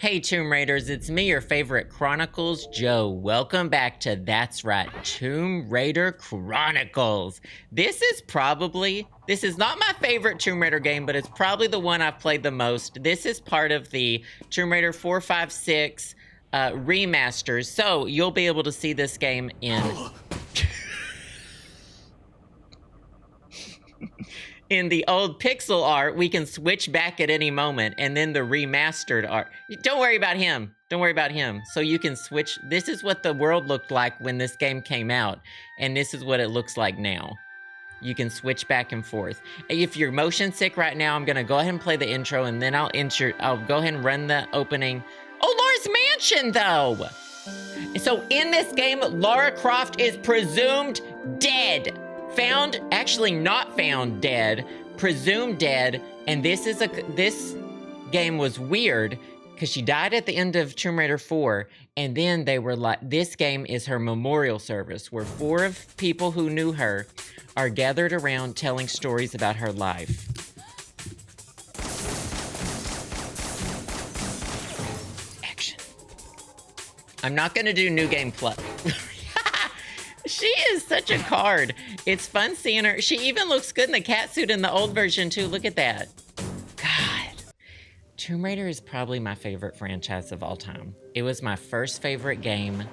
Hey Tomb Raiders, it's me, your favorite Chronicles, Joe. Welcome back to That's Right, Tomb Raider Chronicles. This is not my favorite Tomb Raider game, but it's probably the one I've played the most. This is part of the Tomb Raider 4, 5, 6 remasters, so you'll be able to see this game in... In the old pixel art, we can switch back at any moment, and then the remastered art. Don't worry about him. Don't worry about him. So you can switch. This is what the world looked like when this game came out, and this is what it looks like now. You can switch back and forth. If you're motion sick right now, I'm gonna go ahead and play the intro, and then I'll go ahead and run the opening. Oh, Lara's mansion, though! So in this game, Lara Croft is presumed dead. Found, actually not found dead, presumed dead, and this game was weird because she died at the end of Tomb Raider 4, and then they were like, this game is her memorial service, where 4 of people who knew her are gathered around telling stories about her life. Action. I'm not gonna do New Game Plus. She is such a card. It's fun seeing her. She even looks good in the catsuit in the old version, too. Look at that. God. Tomb Raider is probably my favorite franchise of all time. It was my first favorite game.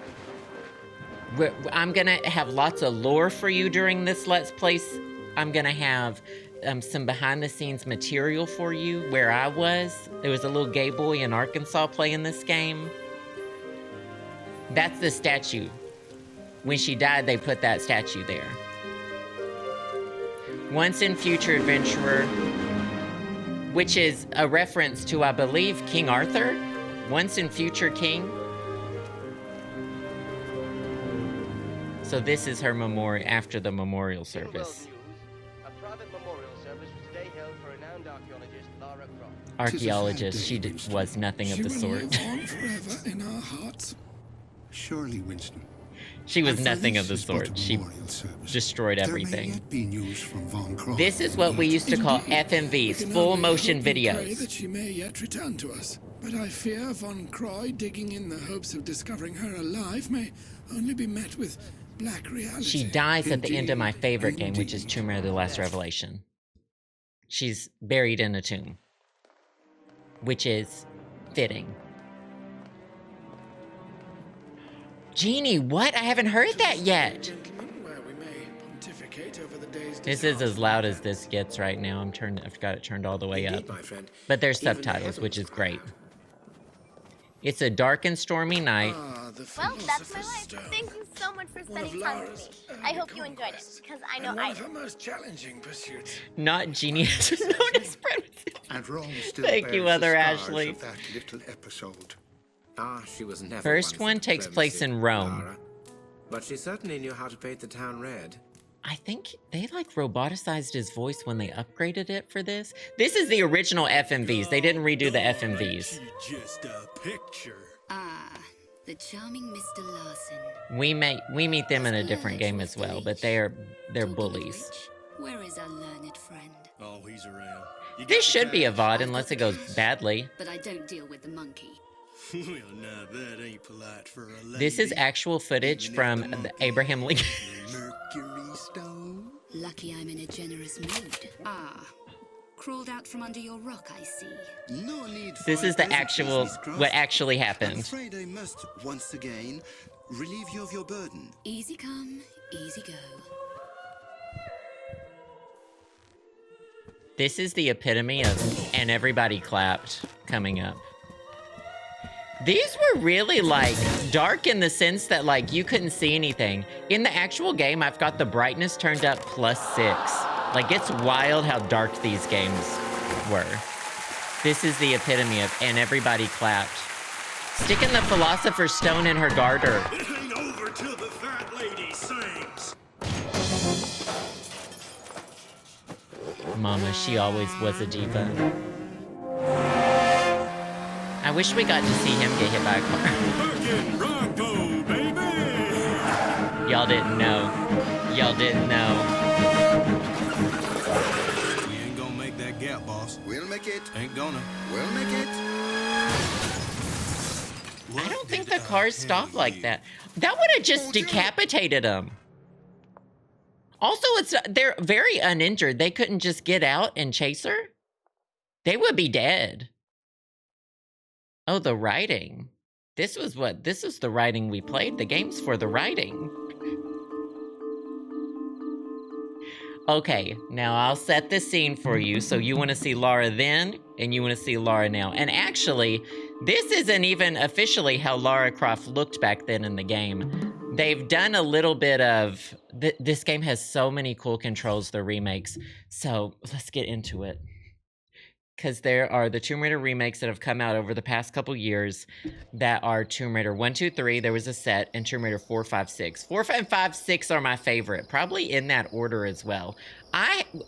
I'm going to have lots of lore for you during this Let's Play. I'm going to have some behind-the-scenes material for you where I was. There was a little gay boy in Arkansas playing this game. That's the statue. When she died, they put that statue there. Once in Future Adventurer, which is a reference to, I believe, King Arthur? Once in Future King? So this is her memorial, after the memorial service. A private memorial service was today held for renowned archaeologist Lara Croft. Archaeologist, she was nothing of the sort. She will live on forever in our hearts. Surely, Winston. She was nothing of the sort. She destroyed everything. This is what we used to call FMVs, full motion videos. Pray that she may yet return to us. But I fear Von Croy digging in the hopes of discovering her alive may only be met with black reality. She dies at the end of my favorite game, which is Tomb Raider: The Last Revelation. She's buried in a tomb, which is fitting. Genie, what? I haven't heard that yet. This is as loud as this gets right now. I've got it turned all the way up. But there's subtitles, which is great. It's a dark and stormy night. Well, that's my life. Thank you so much for spending time with me. I hope you enjoyed it, because I know I did. Most challenging pursuits. Not genius. Thank you, Mother Ashley. She was never First one takes place in Rome. Lara, but she certainly knew how to paint the town red. I think they like roboticized his voice when they upgraded it for this. This is the original FMVs. They didn't redo the FMVs. Just a picture. Ah, the charming Mr. Larson. We meet them in a different game as well, but they're bullies. Where is our learned friend? Oh, he's around. This should be a VOD unless it goes badly. But I don't deal with the monkey. Well, now that ain't polite for a lady. This is actual footage from the Abraham Lincoln. Mercury stone? Lucky I'm in a generous mood. Ah, crawled out from under your rock, I see. No need for This is the actual, Mrs. Croft. what actually I'm happened. afraid I must, once again, relieve you of your burden. Easy come, easy go. This is the epitome of, and everybody clapped, coming up. These were really, like, dark in the sense that, like, you couldn't see anything. In the actual game, I've got the brightness turned up +6. Like, it's wild how dark these games were. This is the epitome of, and everybody clapped. Sticking the Philosopher's Stone in her garter. It ain't over till the fat lady sings. Mama, she always was a diva. I wish we got to see him get hit by a car. Fucking Bronco, baby! Y'all didn't know. Y'all didn't know. We ain't gonna make that gap, boss. We'll make it. Ain't gonna. We'll make it. don't think the cars stop like that. That would have just decapitated them. Also, they're very uninjured. They couldn't just get out and chase her. They would be dead. Oh, the writing. This is the writing we played. The game's for the writing. Okay, now I'll set the scene for you. So you want to see Lara then, and you want to see Lara now. And actually, this isn't even officially how Lara Croft looked back then in the game. They've done a little bit of... this game has so many cool controls, the remakes. So let's get into it. Because there are the Tomb Raider remakes that have come out over the past couple years that are Tomb Raider 1, 2, 3, there was a set, and Tomb Raider 4, 5, 6. 4, 5, 6 are my favorite, probably in that order as well.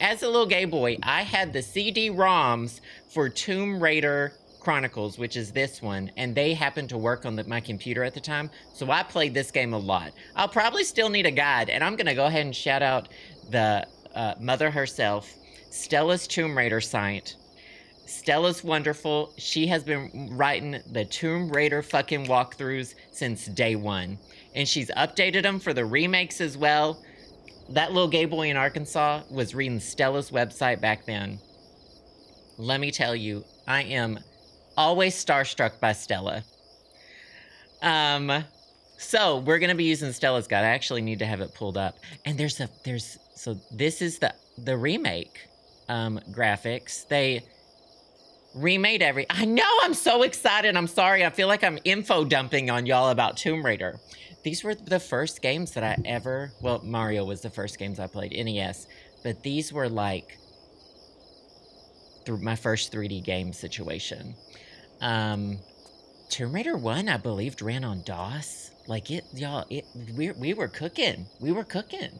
As a little gay boy, I had the CD-ROMs for Tomb Raider Chronicles, which is this one, and they happened to work on my computer at the time, so I played this game a lot. I'll probably still need a guide, and I'm going to go ahead and shout out the mother herself, Stella's Tomb Raider site. Stella's wonderful. She has been writing the Tomb Raider fucking walkthroughs since day one. And she's updated them for the remakes as well. That little gay boy in Arkansas was reading Stella's website back then. Let me tell you, I am always starstruck by Stella. So we're going to be using Stella's guide. I actually need to have it pulled up. And so this is the remake graphics. They remade I know, I'm so excited. I'm sorry. I feel like I'm info dumping on y'all about Tomb Raider. These were the first games that I ever, well, Mario was the first games I played, NES, but these were like my first 3D game situation. Tomb Raider 1, I believed, ran on DOS. Like we were cooking. We were cooking.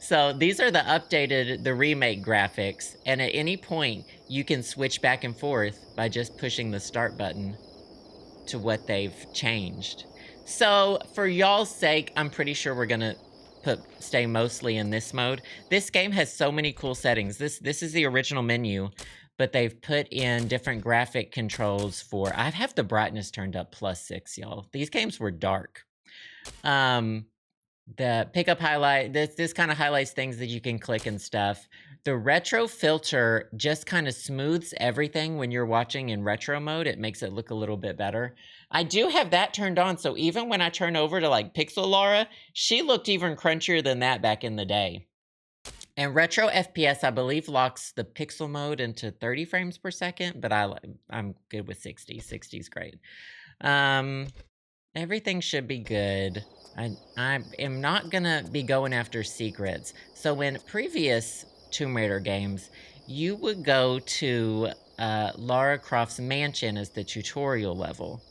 So these are the remake graphics, and at any point you can switch back and forth by just pushing the start button to what they've changed. So for y'all's sake, I'm pretty sure we're gonna stay mostly in this mode. This game has so many cool settings. This is the original menu, but they've put in different graphic controls for. I have the brightness turned up +6, y'all. These games were dark. The pickup highlight, this kind of highlights things that you can click and stuff. The retro filter just kind of smooths everything when you're watching in retro mode. It makes it look a little bit better. I do have that turned on, so even when I turn over to like Pixel Lara, she looked even crunchier than that back in the day. And retro FPS, I believe, locks the pixel mode into 30 frames per second, but I'm good with 60. 60 is great. Everything should be good. I am not gonna be going after secrets. So in previous Tomb Raider games, you would go to Lara Croft's mansion as the tutorial level.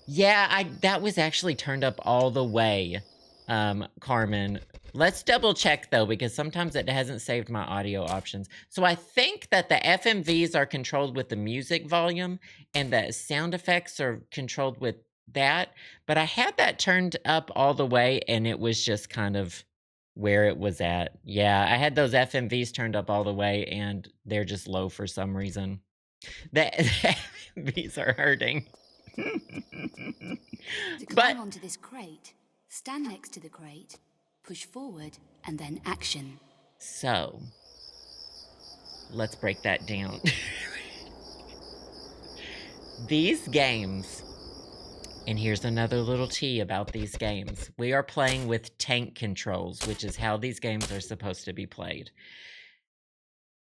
Yeah, that was actually turned up all the way, Carmen. Let's double check though, because sometimes it hasn't saved my audio options. So I think that the FMVs are controlled with the music volume and the sound effects are controlled with that, but I had that turned up all the way and it was just kind of where it was at. Yeah, I had those FMVs turned up all the way and they're just low for some reason. The FMVs are hurting. To climb onto this crate, stand next to the crate, push forward, and then action. So, let's break that down. These games, and here's another little tea about these games. We are playing with tank controls, which is how these games are supposed to be played.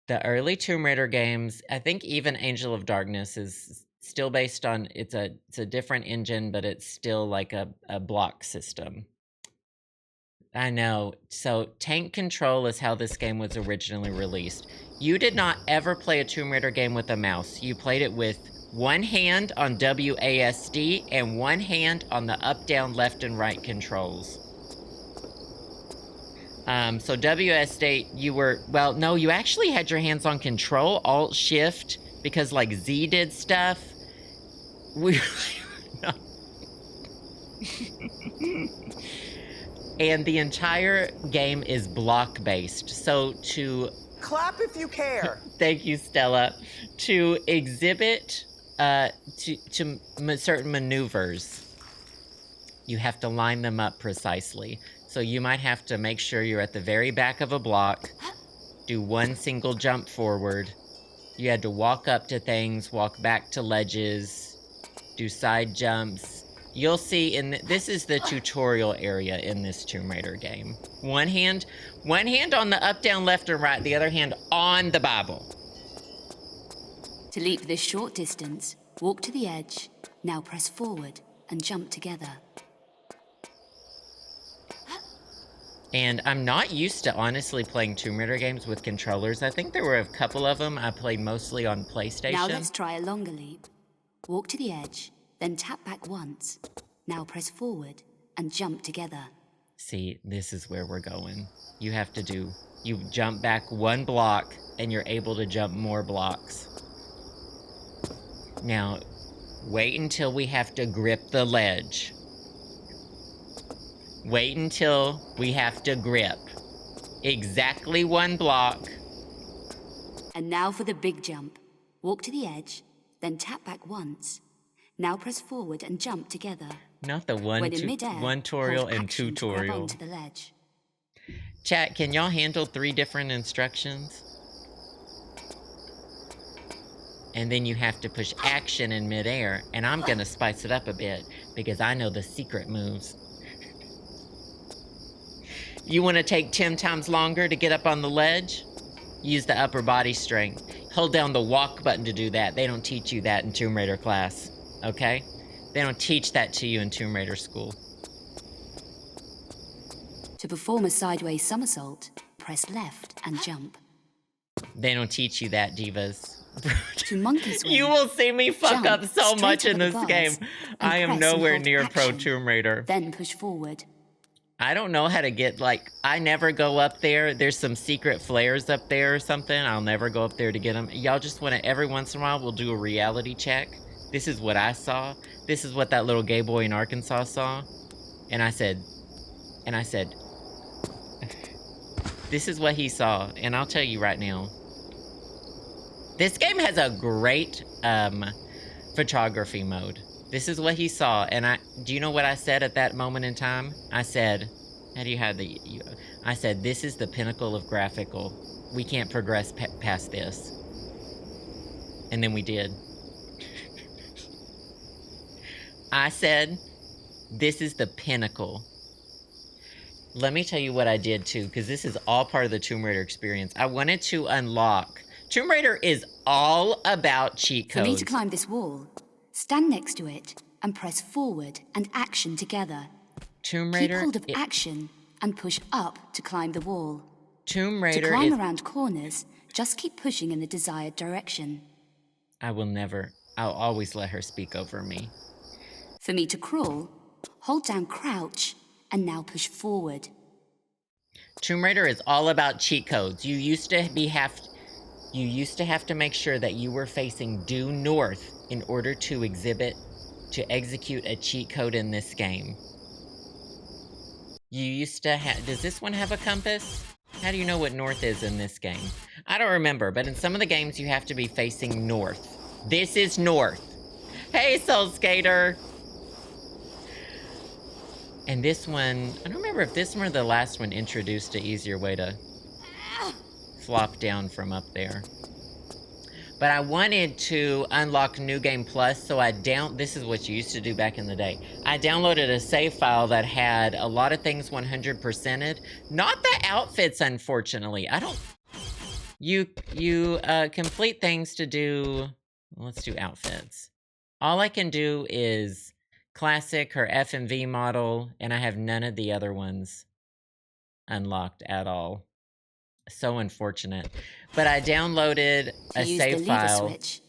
The early Tomb Raider games, I think even Angel of Darkness is still based on, it's a different engine, but it's still like a block system. I know. So tank control is how this game was originally released. You did not ever play a Tomb Raider game with a mouse. You played it with one hand on WASD and one hand on the up, down, left, and right controls. So WASD, you actually had your hands on Control, Alt, Shift, because like Z did stuff. And the entire game is block-based. So to... Clap if you care. Thank you, Stella. To exhibit certain maneuvers, you have to line them up precisely. So you might have to make sure you're at the very back of a block, do one single jump forward. You had to walk up to things, walk back to ledges, do side jumps. You'll see this is the tutorial area in this Tomb Raider game. One hand on the up, down, left, and right, the other hand on the Bible. To leap this short distance, walk to the edge, now press forward and jump together. And I'm not used to honestly playing Tomb Raider games with controllers. I think there were a couple of them I played mostly on PlayStation. Now let's try a longer leap. Walk to the edge, then tap back once. Now press forward and jump together. See, this is where we're going. You jump back one block and you're able to jump more blocks. Now, wait until we have to grip the ledge. Wait until we have to grip. Exactly one block. And now for the big jump. Walk to the edge, then tap back once. Now press forward and jump together. Not the one tutorial and tutorial. Onto the ledge. Chat, can y'all handle 3 different instructions? And then you have to push action in midair, and I'm gonna spice it up a bit because I know the secret moves. You want to take 10 times longer to get up on the ledge? Use the upper body strength. Hold down the walk button to do that. They don't teach you that in Tomb Raider class, okay? They don't teach that to you in Tomb Raider school. To perform a sideways somersault, press left and jump. They don't teach you that, divas. To monkey swing, you will see me fuck up so much in this game. I am nowhere near action, pro Tomb Raider. Then push forward. I don't know how to get, I never go up there. There's some secret flares up there or something. I'll never go up there to get them. Y'all just want to, every once in a while, we'll do a reality check. This is what I saw. This is what that little gay boy in Arkansas saw. And I said, this is what he saw. And I'll tell you right now, this game has a great photography mode. This is what he saw, and do you know what I said at that moment in time? I said, I said, this is the pinnacle of graphical. We can't progress past this. And then we did. I said, this is the pinnacle. Let me tell you what I did too, because this is all part of the Tomb Raider experience. I wanted to unlock. Tomb Raider is all about cheat codes. For me to climb this wall, stand next to it and press forward and action together. Tomb Raider. Keep hold of action and push up to climb the wall. Tomb Raider. To climb around corners, just keep pushing in the desired direction. I'll always let her speak over me. For me to crawl, hold down crouch and now push forward. Tomb Raider is all about cheat codes. You used to have to make sure that you were facing due north in order to execute a cheat code in this game. You used to does this one have a compass? How do you know what north is in this game? I don't remember, but in some of the games you have to be facing north. This is north. Hey, Soul Skater! And this one, I don't remember if this one or the last one introduced an easier way to flop down from up there. But I wanted to unlock New Game Plus, so this is what you used to do back in the day. I downloaded a save file that had a lot of things 100%ed. Not the outfits, unfortunately. You complete things to do, let's do outfits. All I can do is classic or F&V model, and I have none of the other ones unlocked at all. So unfortunate. But I downloaded a save file. Switch.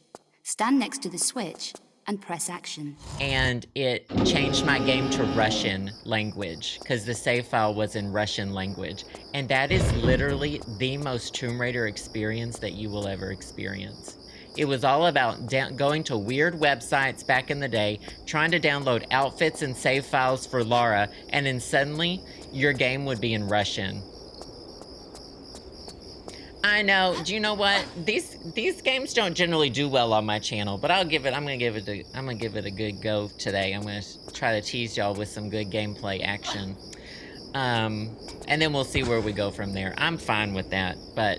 Stand next to the switch and press action. And it changed my game to Russian language because the save file was in Russian language. And that is literally the most Tomb Raider experience that you will ever experience. It was all about going to weird websites back in the day, trying to download outfits and save files for Lara, and then suddenly your game would be in Russian. I know. Do you know what? These games don't generally do well on my channel, but I'm gonna give it a good go today. I'm gonna try to tease y'all with some good gameplay action. And then we'll see where we go from there. I'm fine with that, but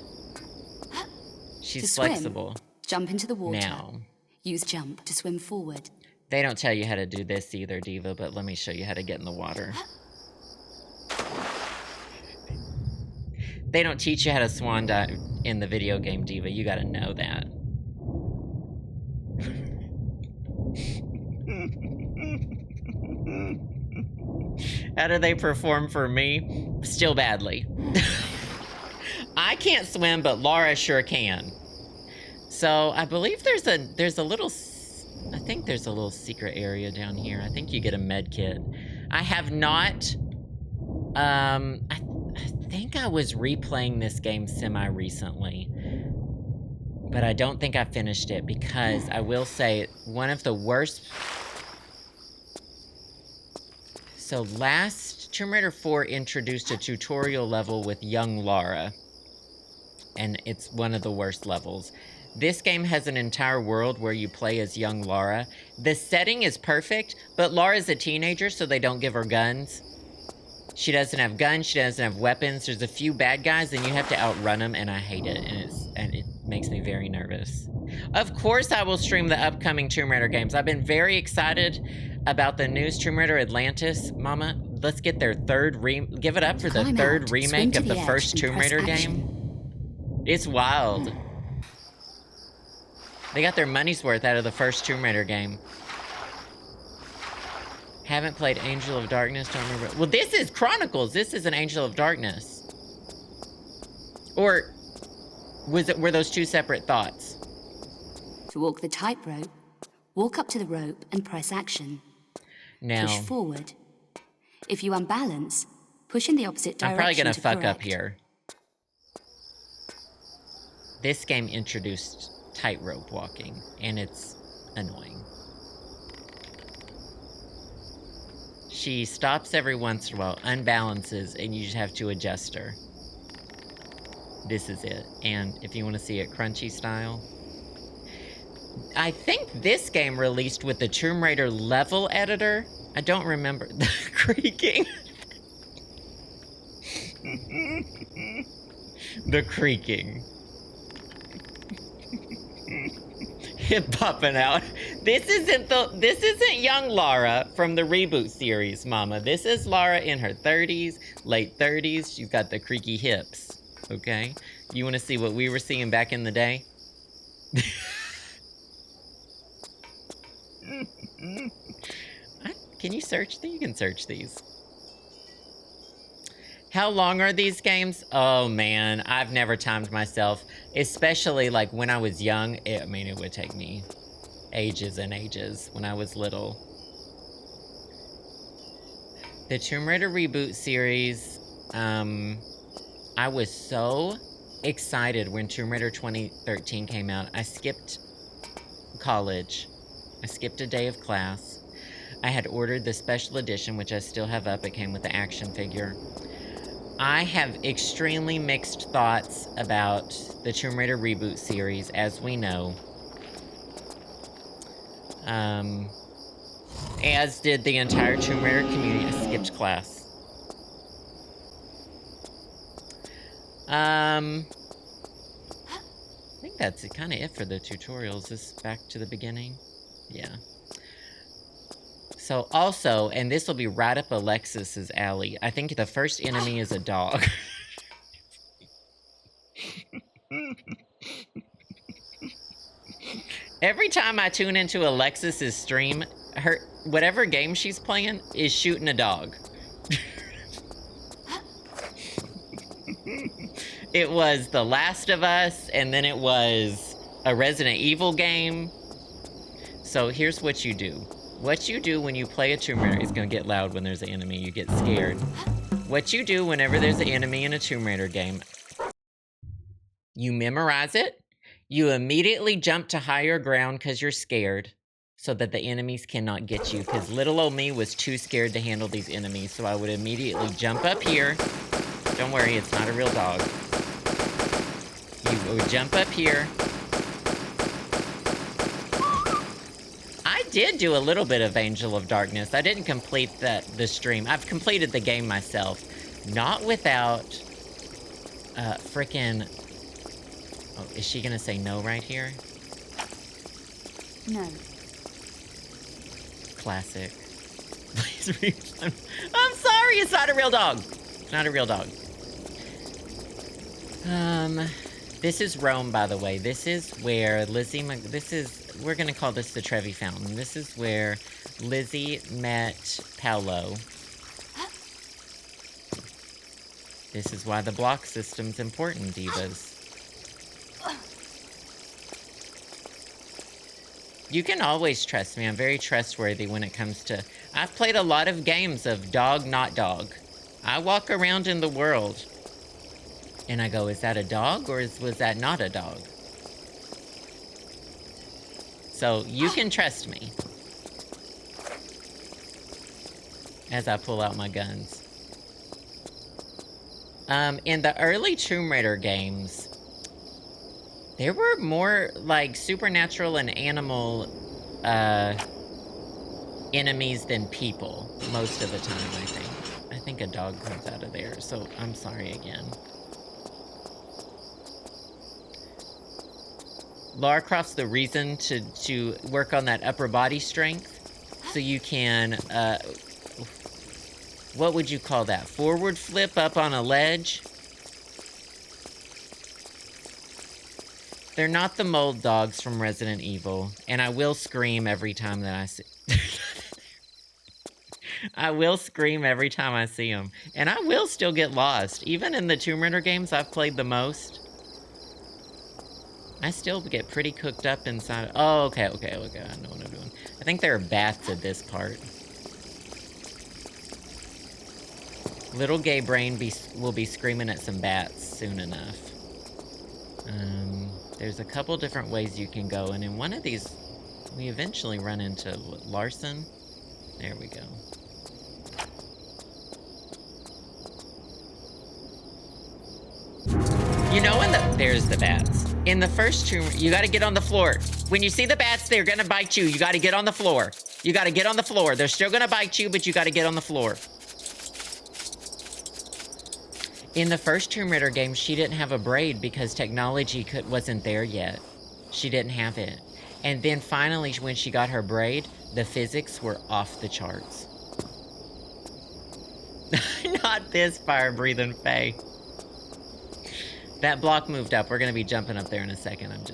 she's flexible. Jump into the water. Now. Use jump to swim forward. They don't tell you how to do this either, Diva, but let me show you how to get in the water. They don't teach you how to swan dive in the video game, Diva. You gotta know that. How do they perform for me? Still badly. I can't swim, but Lara sure can. So I believe there's a little, I think there's a little secret area down here. I think you get a med kit. I have not, I think I was replaying this game semi-recently, but I don't think I finished it because I will say one of the worst. So last Tomb Raider 4 introduced a tutorial level with young Lara, and it's one of the worst levels. This game has an entire world where you play as young Lara. The setting is perfect, but Lara's a teenager, so they don't give her guns. She doesn't have guns, she doesn't have weapons. There's a few bad guys, and you have to outrun them, and I hate it, and it makes me very nervous. Of course I will stream the upcoming Tomb Raider games. I've been very excited about the news Tomb Raider Atlantis, Mama. Let's get their give it up for the third remake of the first Tomb Raider game. It's wild. They got their money's worth out of the first Tomb Raider game. Haven't played Angel of Darkness, don't remember. Well, this is Chronicles. This is an Angel of Darkness. Or were those two separate thoughts? To walk the tightrope, walk up to the rope and press action. Now, push forward. If you unbalance, push in the opposite direction. I'm probably gonna fuck correct. up here. This game introduced tightrope walking, and it's annoying. She stops every once in a while, unbalances, and you just have to adjust her. This is it. And if you want to see it crunchy style, I think this game released with the Tomb Raider level editor. I don't remember the creaking. The creaking. Hip popping out. This isn't young Lara from the reboot series, Mama. This is Lara in her 30s, late 30s. She's got the creaky hips. Okay? You want to see what we were seeing back in the day? Can you search these? You can search these. How long are these games? Oh man, I've never timed myself. Especially like when I was young. It would take me ages and ages when I was little. The Tomb Raider reboot series, I was so excited when Tomb Raider 2013 came out. I skipped college. I skipped a day of class. I had ordered the special edition, which I still have up. It came with the action figure. I have extremely mixed thoughts about the Tomb Raider reboot series, as we know. As did the entire Tomb Raider community. I skipped class. I think that's kind of it for the tutorials. Is back to the beginning? Yeah. So also, and this will be right up Alexis's alley, I think the first enemy is a dog. Every time I tune into Alexis's stream, whatever game she's playing is shooting a dog. It was The Last of Us, and then it was a Resident Evil game. So here's what you do. What you do when you play a Tomb Raider is gonna get loud when there's an enemy. You get scared. What you do whenever there's an enemy in a Tomb Raider game, you memorize it. You immediately jump to higher ground because you're scared so that the enemies cannot get you. Because little old me was too scared to handle these enemies. So I would immediately jump up here. Don't worry, it's not a real dog. You would jump up here. I did do a little bit of Angel of Darkness. I didn't complete the stream. I've completed the game myself. Not without frickin'... Oh, is she gonna say no right here? No. Classic. Please refund. I'm sorry, it's not a real dog. It's not a real dog. This is Rome, by the way. This is where Lizzie... We're gonna call this the Trevi Fountain. This is where Lizzie met Paolo. This is why the block system's important, divas. You can always trust me. I'm very trustworthy when it comes to... I've played a lot of games of dog, not dog. I walk around in the world, and I go, is that a dog, or was that not a dog? So, you can trust me. As I pull out my guns. In the early Tomb Raider games, there were more, like, supernatural and animal, enemies than people, most of the time, I think. I think a dog comes out of there, so I'm sorry again. Lara Croft's the reason to work on that upper body strength, so you can, what would you call that? Forward flip up on a ledge? They're not the mold dogs from Resident Evil, and I will scream every time that I see... I will scream every time I see them, and I will still get lost. Even in the Tomb Raider games I've played the most, I still get pretty cooked up inside. Oh, okay, I know what I'm doing. I think there are bats at this part. Little gay brain will be screaming at some bats soon enough. There's a couple different ways you can go, and in one of these, we eventually run into Larson. There we go. You know there's the bats. In the first tomb, you gotta get on the floor. When you see the bats, they're gonna bite you. You gotta get on the floor. You gotta get on the floor. They're still gonna bite you, but you gotta get on the floor. In the first Tomb Raider game, she didn't have a braid because technology wasn't there yet. She didn't have it. And then finally, when she got her braid, the physics were off the charts. Not this fire-breathing Faye. That block moved up. We're gonna be jumping up there in a second.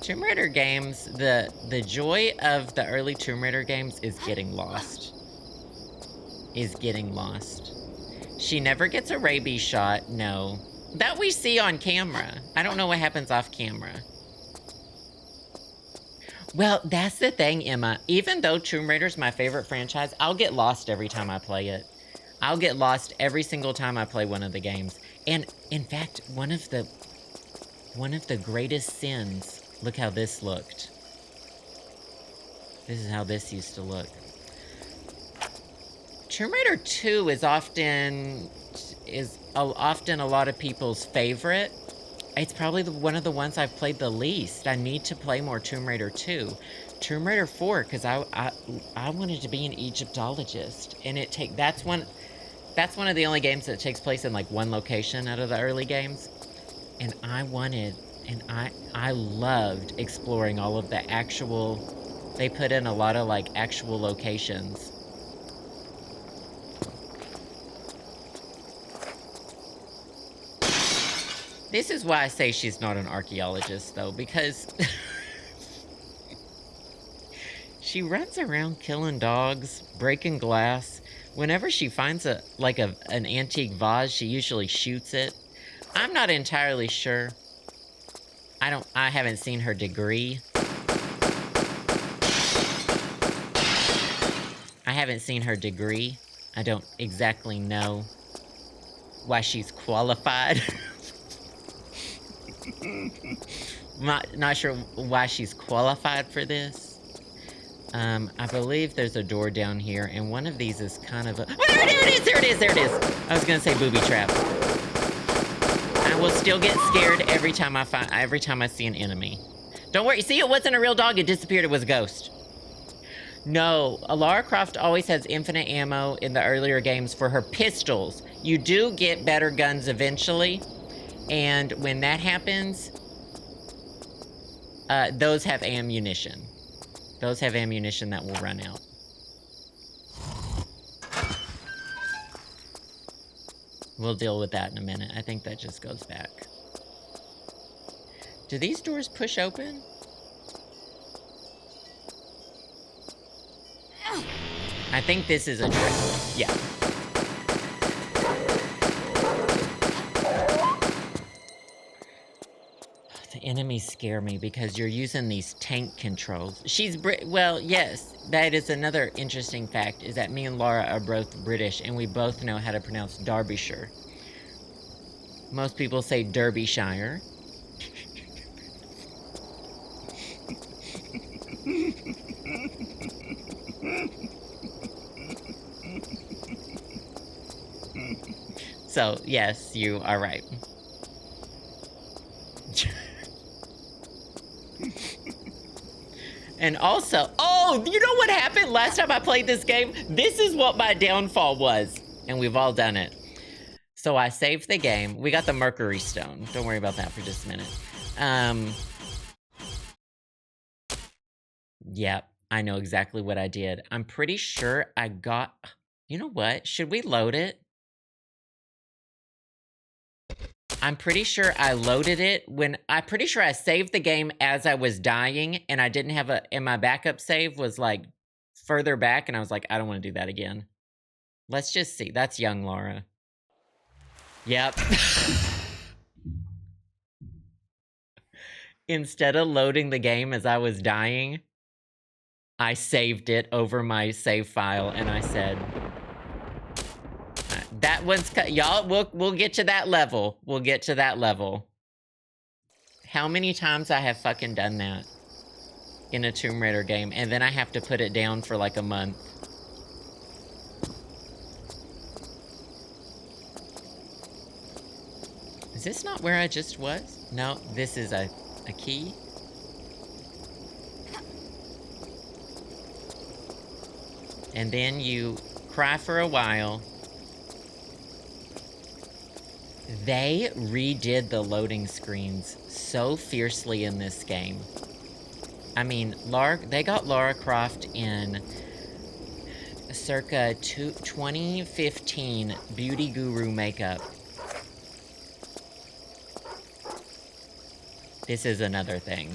Tomb Raider games, the joy of the early Tomb Raider games is getting lost. She never gets a rabies shot, no. That we see on camera. I don't know what happens off camera. Well, that's the thing, Emma. Even though Tomb Raider's my favorite franchise, I'll get lost every time I play it. I'll get lost every single time I play one of the games. And, in fact, one of the greatest sins... Look how this looked. This is how this used to look. Tomb Raider 2 is often a lot of people's favorite. It's probably one of the ones I've played the least. I need to play more Tomb Raider 2. Tomb Raider 4, because I wanted to be an Egyptologist, and that's one of the only games that takes place in like one location out of the early games. And I loved exploring all of the actual... They put in a lot of like actual locations. This is why I say she's not an archaeologist, though, because she runs around killing dogs, breaking glass. Whenever she finds an antique vase, she usually shoots it. I'm not entirely sure. I haven't seen her degree. I don't exactly know why she's qualified. Not sure why she's qualified for this. I believe there's a door down here, and one of these is kind of a... Oh, there it is! I was gonna say booby trap. I will still get scared every time I see an enemy. Don't worry. See, it wasn't a real dog. It disappeared. It was a ghost. No, Lara Croft always has infinite ammo in the earlier games for her pistols. You do get better guns eventually, and when that happens, those have ammunition. Those have ammunition that will run out. We'll deal with that in a minute. I think that just goes back. Do these doors push open? I think this is a trick. Yeah. The enemies scare me because you're using these tank controls. Well, yes, that is another interesting fact, is that me and Lara are both British, and we both know how to pronounce Derbyshire. Most people say Derbyshire. So, yes, you are right. And also, oh, you know what happened last time I played this game? This is what my downfall was. And we've all done it. So I saved the game. We got the Mercury Stone. Don't worry about that for just a minute. Yep, I know exactly what I did. I'm pretty sure I got... You know what? Should we load it? I'm pretty sure I loaded it when... I'm pretty sure I saved the game as I was dying, and I didn't have a... And my backup save was, like, further back, and I was like, I don't want to do that again. Let's just see. That's young Lara. Yep. Instead of loading the game as I was dying, I saved it over my save file, and I said... That one's cut. Y'all, we'll get to that level. We'll get to that level. How many times I have fucking done that in a Tomb Raider game, and then I have to put it down for like a month. Is this not where I just was? No, this is a key. And then you cry for a while. They redid the loading screens so fiercely in this game. I mean, they got Lara Croft in circa 2015 Beauty Guru makeup. This is another thing.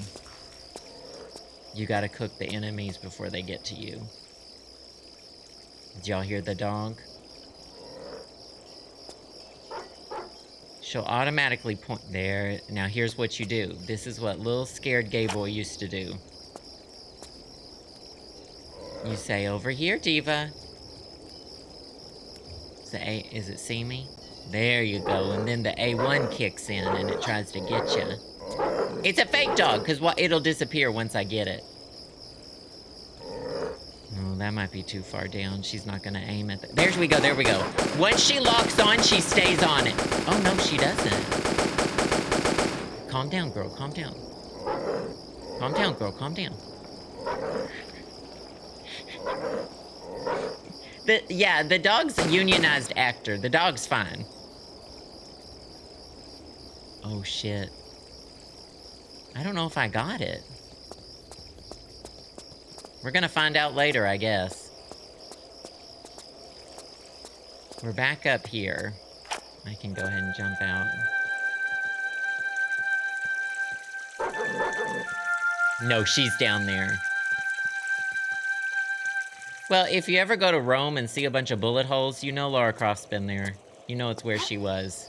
You gotta cook the enemies before they get to you. Did y'all hear the dog? She'll automatically point there. Now here's what you do. This is what little scared gay boy used to do. You say, over here, Diva. Is it see me? There you go. And then the A1 kicks in and it tries to get you. It's a fake dog, because it'll disappear once I get it. Oh, that might be too far down. She's not going to aim at there we go, there we go. Once she locks on, she stays on it. Oh, no, she doesn't. Calm down, girl, calm down. Calm down, girl, calm down. The dog's a unionized actor. The dog's fine. Oh, shit. I don't know if I got it. We're gonna find out later, I guess. We're back up here. I can go ahead and jump out. No, she's down there. Well, if you ever go to Rome and see a bunch of bullet holes, you know Lara Croft's been there. You know it's where she was.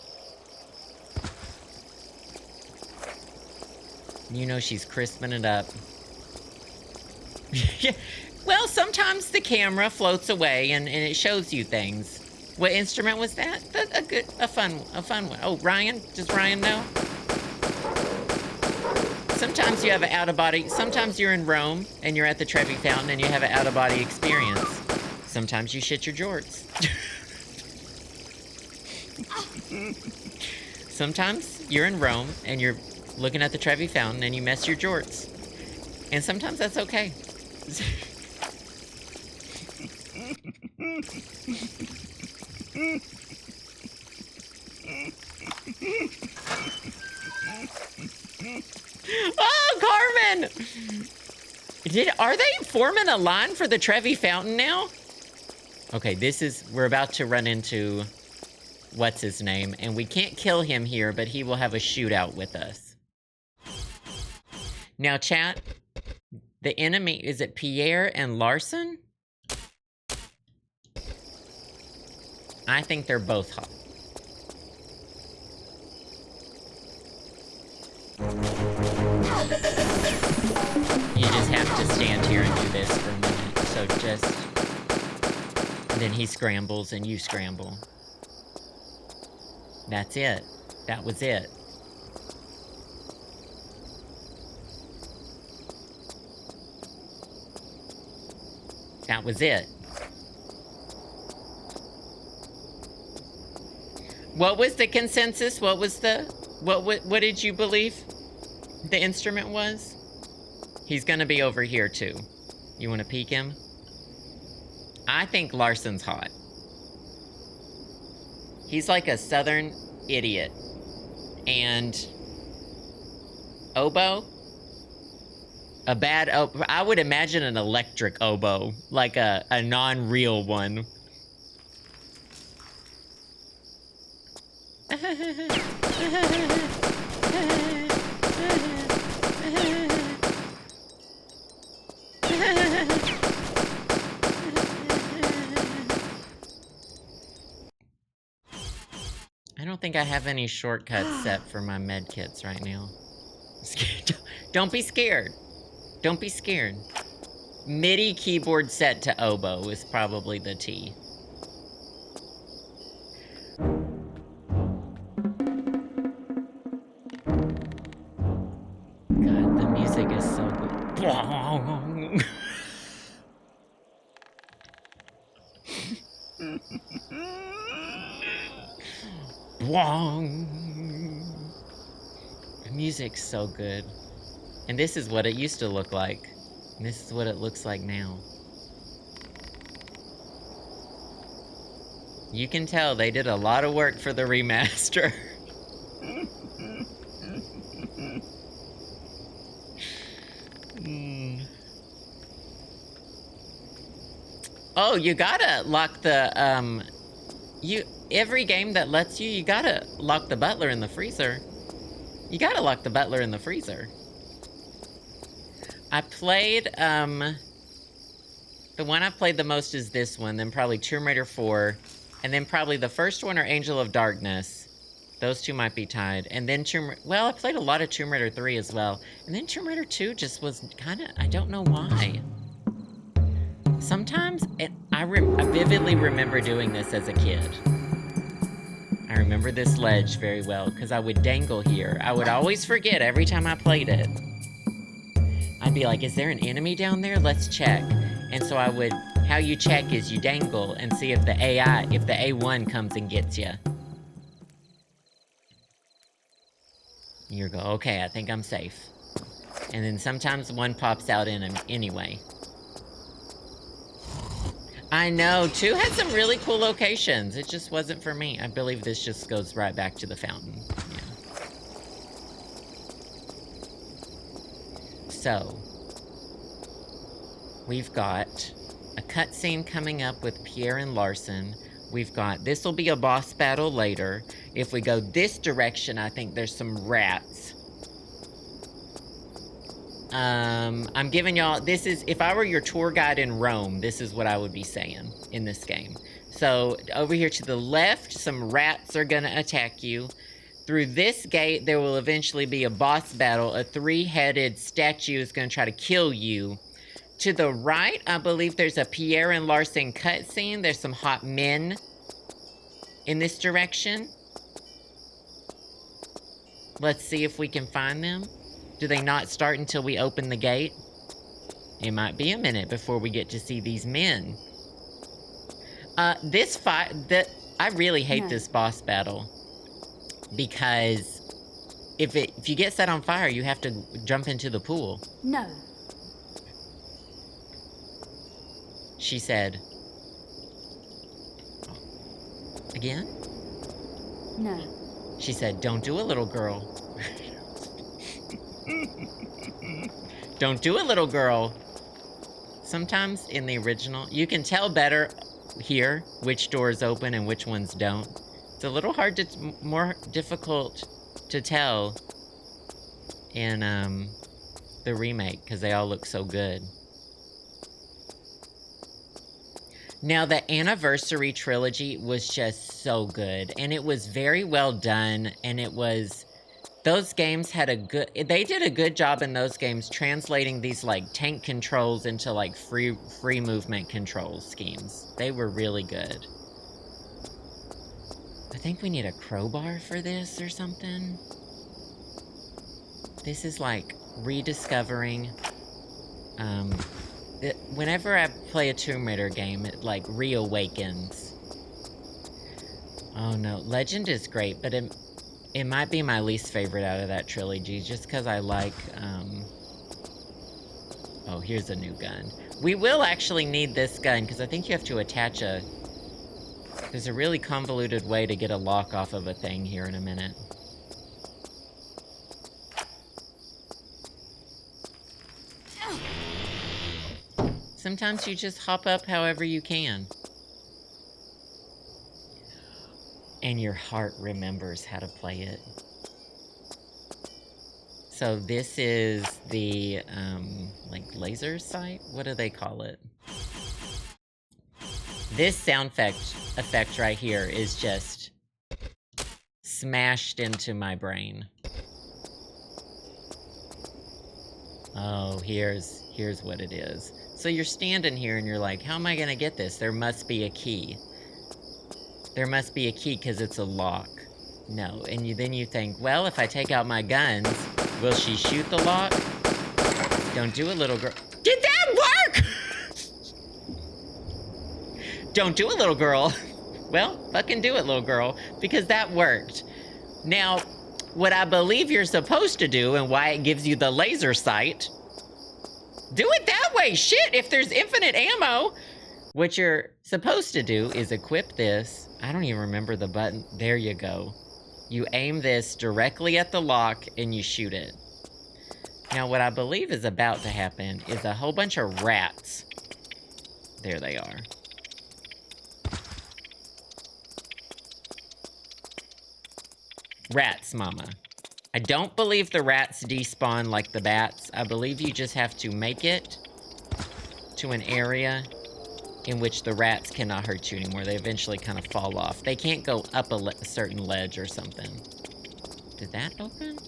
You know she's crisping it up. Well, sometimes the camera floats away and it shows you things. What instrument was that? A fun one. Oh, Ryan? Does Ryan know? Sometimes you have an out-of-body... Sometimes you're in Rome and you're at the Trevi Fountain and you have an out-of-body experience. Sometimes you shit your jorts. Sometimes you're in Rome and you're looking at the Trevi Fountain and you mess your jorts. And sometimes that's okay. Oh, Carmen! Are they forming a line for the Trevi Fountain now? Okay, we're about to run into what's his name, and we can't kill him here, but he will have a shootout with us. Now, chat, the enemy, is it Pierre and Larson? I think they're both hot. You just have to stand here and do this for a minute. So then he scrambles and you scramble. That's it. That was it. That was it. What was the consensus? What did you believe the instrument was? He's gonna be over here too. You wanna peek him? I think Larson's hot. He's like a southern idiot. And oboe? A bad oboe. I would imagine an electric oboe. Like a non-real one. I don't think I have any shortcuts set for my med kits right now. Don't be scared. Don't be scared. MIDI keyboard set to oboe is probably the T. God, the music is so good. The music's so good. And this is what it used to look like. And this is what it looks like now. You can tell they did a lot of work for the remaster. Oh, you gotta lock the, every game that lets you gotta lock the butler in the freezer. You gotta lock the butler in the freezer. I played, the one I've played the most is this one, then probably Tomb Raider 4, and then probably the first one or Angel of Darkness. Those two might be tied. And then well, I played a lot of Tomb Raider 3 as well. And then Tomb Raider 2 just was kind of, I don't know why. Sometimes, I vividly remember doing this as a kid. I remember this ledge very well, because I would dangle here. I would always forget every time I played it. I'd be like, is there an enemy down there? Let's check. And so how you check is you dangle and see if the A1 comes and gets you. You go, okay, I think I'm safe. And then sometimes one pops out in him anyway. I know, 2 had some really cool locations. It just wasn't for me. I believe this just goes right back to the fountain. Yeah. So, we've got a cutscene coming up with Pierre and Larson. We've got, this will be a boss battle later. If we go this direction, I think there's some rats. I'm giving y'all, this is, if I were your tour guide in Rome, this is what I would be saying in this game. So, over here to the left, some rats are gonna attack you. Through this gate, there will eventually be a boss battle. A 3-headed statue is gonna try to kill you. To the right, I believe there's a Pierre and Larson cutscene. There's some hot men in this direction. Let's see if we can find them. Do they not start until we open the gate? It might be a minute before we get to see these men. This fight, I really hate this boss battle. because if you get set on fire, you have to jump into the pool. No. She said. Again? No. She said, don't do it, little girl. Don't do it, little girl. Sometimes in the original, you can tell better here which doors open and which ones don't. It's a little hard to, more difficult to tell in the remake because they all look so good. Now, the Anniversary Trilogy was just so good, and it was very well done, and it was, those games had a good, they did a good job in those games translating these, like, tank controls into, like, free movement control schemes. They were really good. I think we need a crowbar for this or something. This is, like, rediscovering, whenever I play a Tomb Raider game, it, like, reawakens. Oh, no. Legend is great, but it might be my least favorite out of that trilogy, just because I like, Oh, here's a new gun. We will actually need this gun, because I think you have to attach there's a really convoluted way to get a lock off of a thing here in a minute. Sometimes you just hop up however you can. And your heart remembers how to play it. So this is the, like, laser sight? What do they call it? This sound effect right here is just smashed into my brain. Oh, here's what it is. So you're standing here and you're like, how am I gonna get this? There must be a key. There must be a key because it's a lock. No, and then you think, well, if I take out my guns, will she shoot the lock? Don't do it, little girl. Did that work? Don't do it, little girl. Well, fucking do it, little girl, because that worked. Now, what I believe you're supposed to do and why it gives you the laser sight, do it that way, shit, if there's infinite ammo. What you're supposed to do is equip this. I don't even remember the button. There you go. You aim this directly at the lock and you shoot it. Now, what I believe is about to happen is a whole bunch of rats. There they are. Rats, mama. I don't believe the rats despawn like the bats. I believe you just have to make it to an area in which the rats cannot hurt you anymore. They eventually kind of fall off. They can't go up a certain ledge or something. Did that open?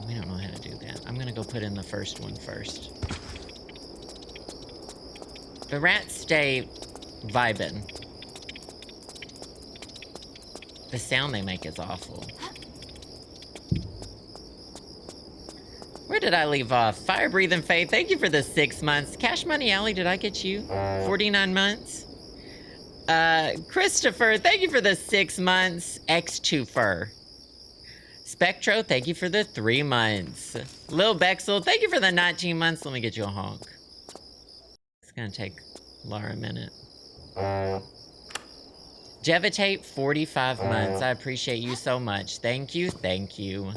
We don't know how to do that. I'm gonna go put in the first one first. The rats stay vibing. The sound they make is awful. Where did I leave off? Fire Breathing Faith, thank you for the 6 months. Cash Money Alley, did I get you? 49 months. Christopher, thank you for the 6 months. X2 Fur. Spectro, thank you for the 3 months. Lil Bexel, thank you for the 19 months. Let me get you a honk. It's gonna take Lara a minute. Jevitate, 45 months. I appreciate you so much. Thank you, thank you.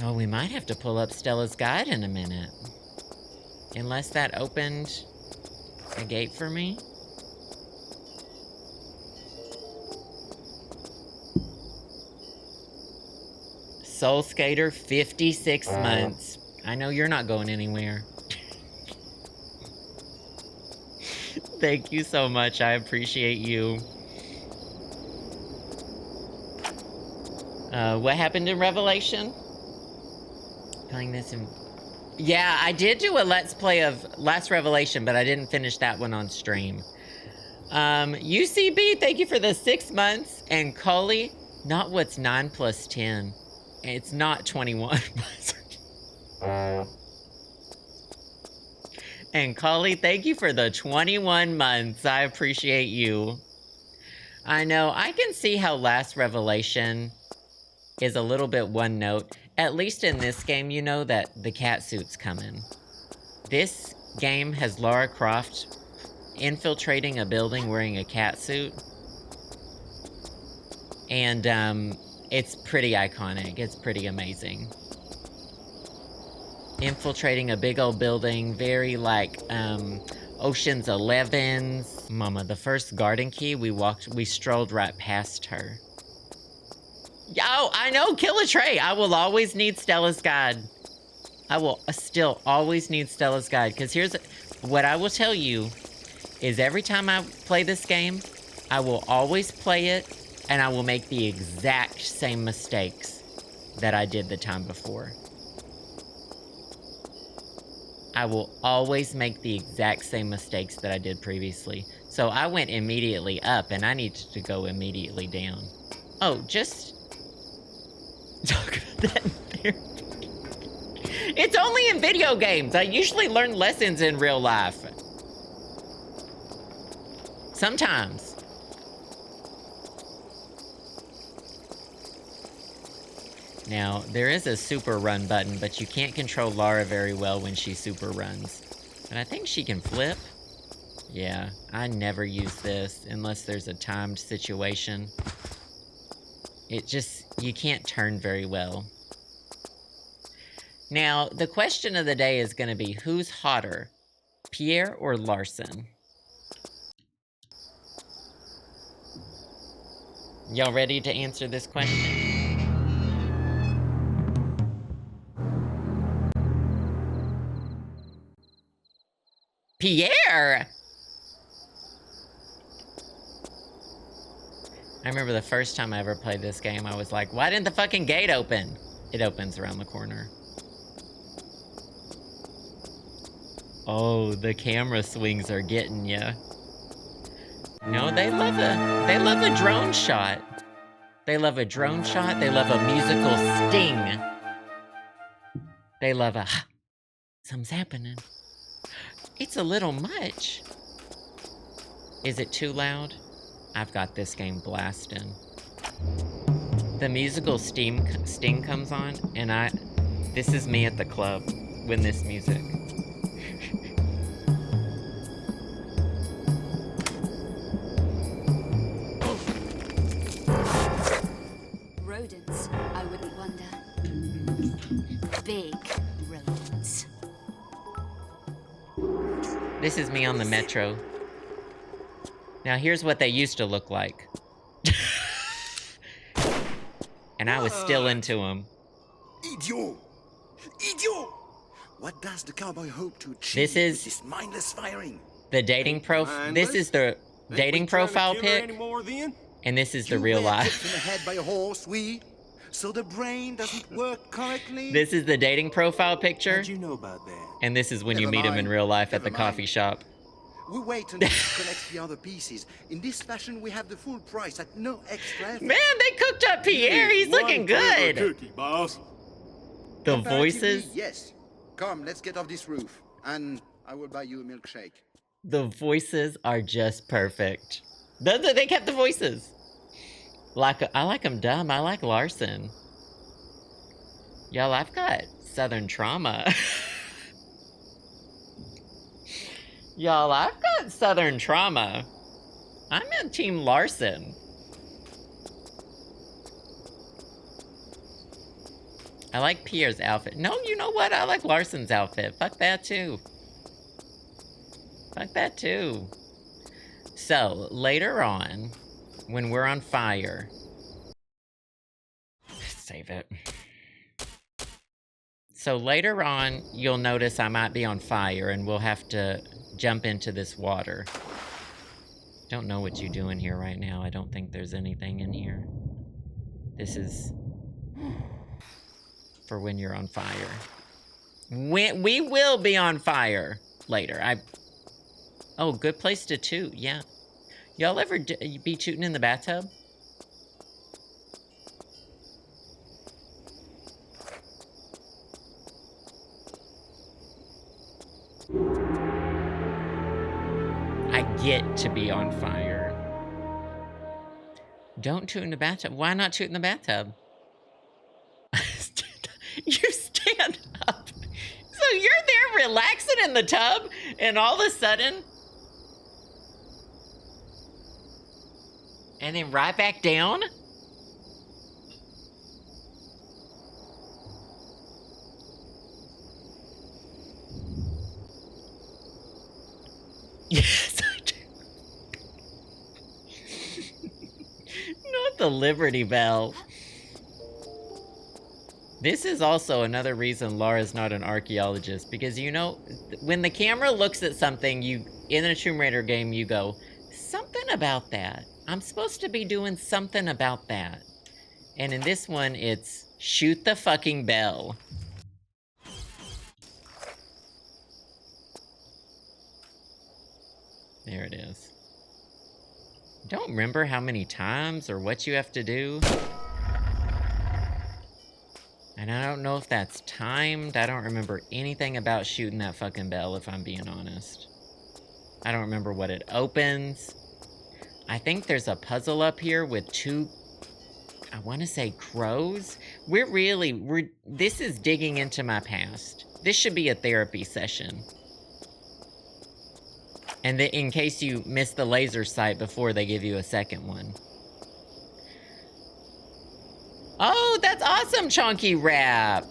Oh, we might have to pull up Stella's Guide in a minute. Unless that opened a gate for me. Soul Skater, 56 months. I know you're not going anywhere. Thank you so much. I appreciate you. What happened in Revelation? Playing this in... Yeah, I did do a Let's Play of Last Revelation, but I didn't finish that one on stream. UCB, thank you for the 6 months. And Coley, not what's 9 plus 10. It's not 21. And Coley, thank you for the 21 months. I appreciate you. I know. I can see how Last Revelation is a little bit one note. At least in this game, you know that the cat suit's coming. This game has Lara Croft infiltrating a building wearing a cat suit. And, it's pretty iconic. It's pretty amazing. Infiltrating a big old building, very like, Ocean's 11's. Mama, the first garden key, we strolled right past her. Yo, I know, kill a tray. I will always need Stella's Guide. I will still always need Stella's Guide, because here's what I will tell you is every time I play this game, I will always play it, and I will make the exact same mistakes that I did the time before. I will always make the exact same mistakes that I did previously. So I went immediately up, and I needed to go immediately down. Oh, just talk about that in therapy. It's only in video games. I usually learn lessons in real life. Sometimes. Now, there is a super run button, but you can't control Lara very well when she super runs. And I think she can flip. Yeah, I never use this unless there's a timed situation. You can't turn very well. Now, the question of the day is gonna be, who's hotter, Pierre or Larson? Y'all ready to answer this question? Pierre! I remember the first time I ever played this game, I was like, why didn't the fucking gate open? It opens around the corner. Oh, the camera swings are getting ya. No, they love a drone shot. They love a drone shot, they love a musical sting. They love a, something's happening. It's a little much. Is it too loud? I've got this game blasting. The musical sting comes on, and this is me at the club when this music. Rodents, I wouldn't wonder. Big rodents. This is me on the metro. Now here's what they used to look like. And I was still into them. Idiot! Idiot! What does the cowboy hope to achieve This is with this mindless firing? the dating This is the dating profile pic. And this is the real life. You were hit in the head by a horse, so the brain doesn't work correctly. This is the dating profile picture. How'd you know about that? And this is when you meet him in real life at the coffee shop. We wait until he collects the other pieces. In this fashion, we have the full price at no extra effort. Man, they cooked up Pierre. He's looking good. Cookie, boss. The Comparatively, voices. yes. Come, let's get off this roof, and I will buy you a milkshake. The voices are just perfect. They kept the voices. I like them dumb. I like Larson. Y'all, I've got Southern trauma. Y'all, I've got Southern trauma. I'm in Team Larson. I like Pierre's outfit. No, you know what? I like Larson's outfit. Fuck that too. Fuck that too. So, later on, when we're on fire... Save it. So later on, you'll notice I might be on fire and we'll have to jump into this water. Don't know what you're doing here right now. I don't think there's anything in here. This is for when you're on fire. We will be on fire later. Oh, good place to toot, yeah. Y'all ever be tooting in the bathtub? I get to be on fire. Don't toot in the bathtub. Why not toot in the bathtub? You stand up. So you're there relaxing in the tub, and all of a sudden... And then right back down? Yes, I do. Not the Liberty Bell. This is also another reason Lara's not an archaeologist, because you know, when the camera looks at something, in a Tomb Raider game, you go, something about that. I'm supposed to be doing something about that. And in this one, it's shoot the fucking bell. There it is. Don't remember how many times or what you have to do. And I don't know if that's timed. I don't remember anything about shooting that fucking bell, if I'm being honest. I don't remember what it opens. I think there's a puzzle up here with two, I want to say crows. This is digging into my past. This should be a therapy session. And in case you missed the laser sight before, they give you a second one. Oh, that's awesome, Chonky Rap!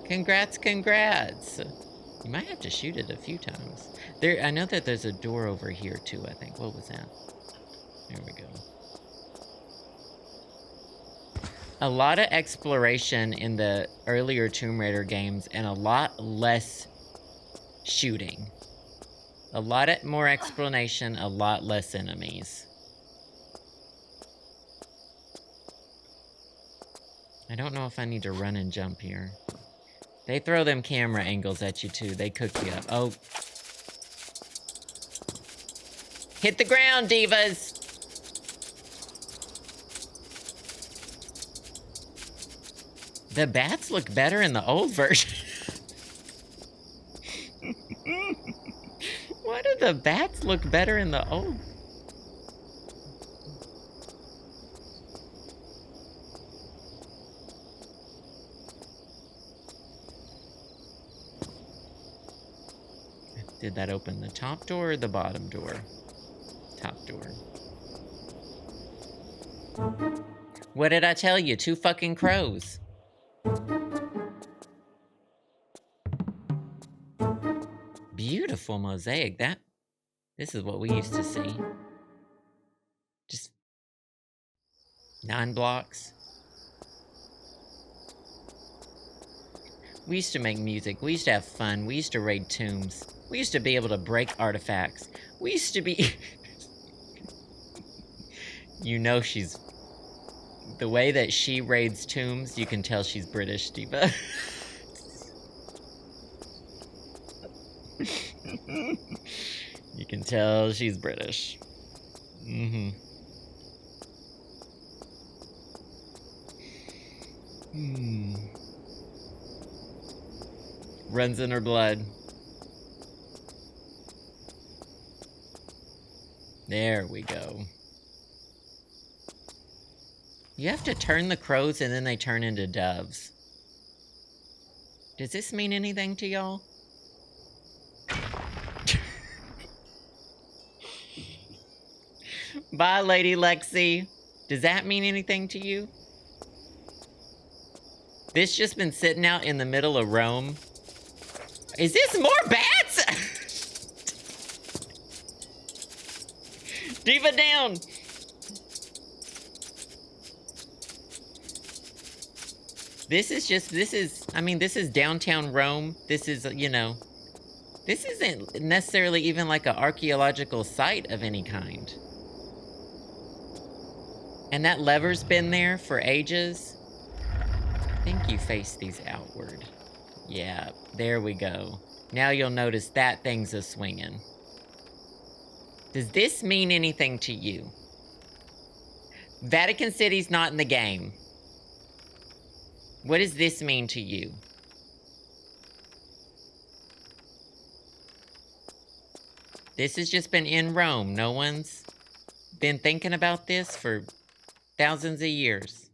Congrats, congrats. You might have to shoot it a few times. I know that there's a door over here, too, I think. What was that? There we go. A lot of exploration in the earlier Tomb Raider games, and a lot less shooting. A lot more explanation, a lot less enemies. I don't know if I need to run and jump here. They throw them camera angles at you too. They cook you up. Oh. Hit the ground, divas! The bats look better in the old version. Why do the bats look better in the old? Did that open the top door or the bottom door? Top door. What did I tell you? 2 fucking crows. Beautiful mosaic. This is what we used to see. Just 9 blocks. We used to make music. We used to have fun. We used to raid tombs. We used to be able to break artifacts. We used to be... You know she's... The way that she raids tombs, you can tell she's British, Diva. You can tell she's British. Mm-hmm. Runs in her blood. There we go. You have to turn the crows and then they turn into doves. Does this mean anything to y'all? Bye, Lady Lexi. Does that mean anything to you? This just been sitting out in the middle of Rome. Is this more bats? Diva down. This is downtown Rome. This is, you know, this isn't necessarily even like an archaeological site of any kind. And that lever's been there for ages. I think you face these outward. Yeah, there we go. Now you'll notice that thing's a swinging. Does this mean anything to you? Vatican City's not in the game. What does this mean to you? This has just been in Rome. No one's been thinking about this for Thousands of years.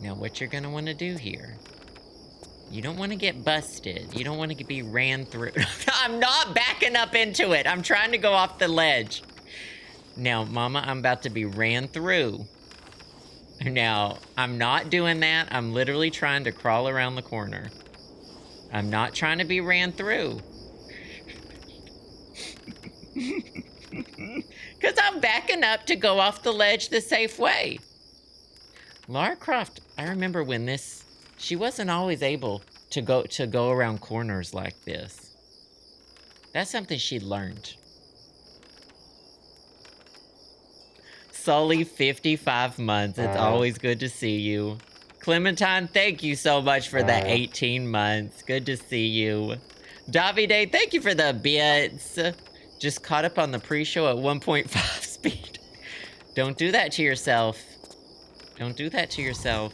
Now, what you're gonna want to do here, you don't want to get busted. You don't want to be ran through. I'm not backing up into it. I'm trying to go off the ledge. Now, Mama, I'm about to be ran through. Now, I'm not doing that. I'm literally trying to crawl around the corner. I'm not trying to be ran through. Because I'm backing up to go off the ledge the safe way. Lara Croft, I remember when this, she wasn't always able to go around corners like this. That's something she learned. Sully, 55 months. It's always good to see you. Clementine, thank you so much for the 18 months. Good to see you. Davide, thank you for the bits. Just caught up on the pre-show at 1.5 speed. Don't do that to yourself. Don't do that to yourself.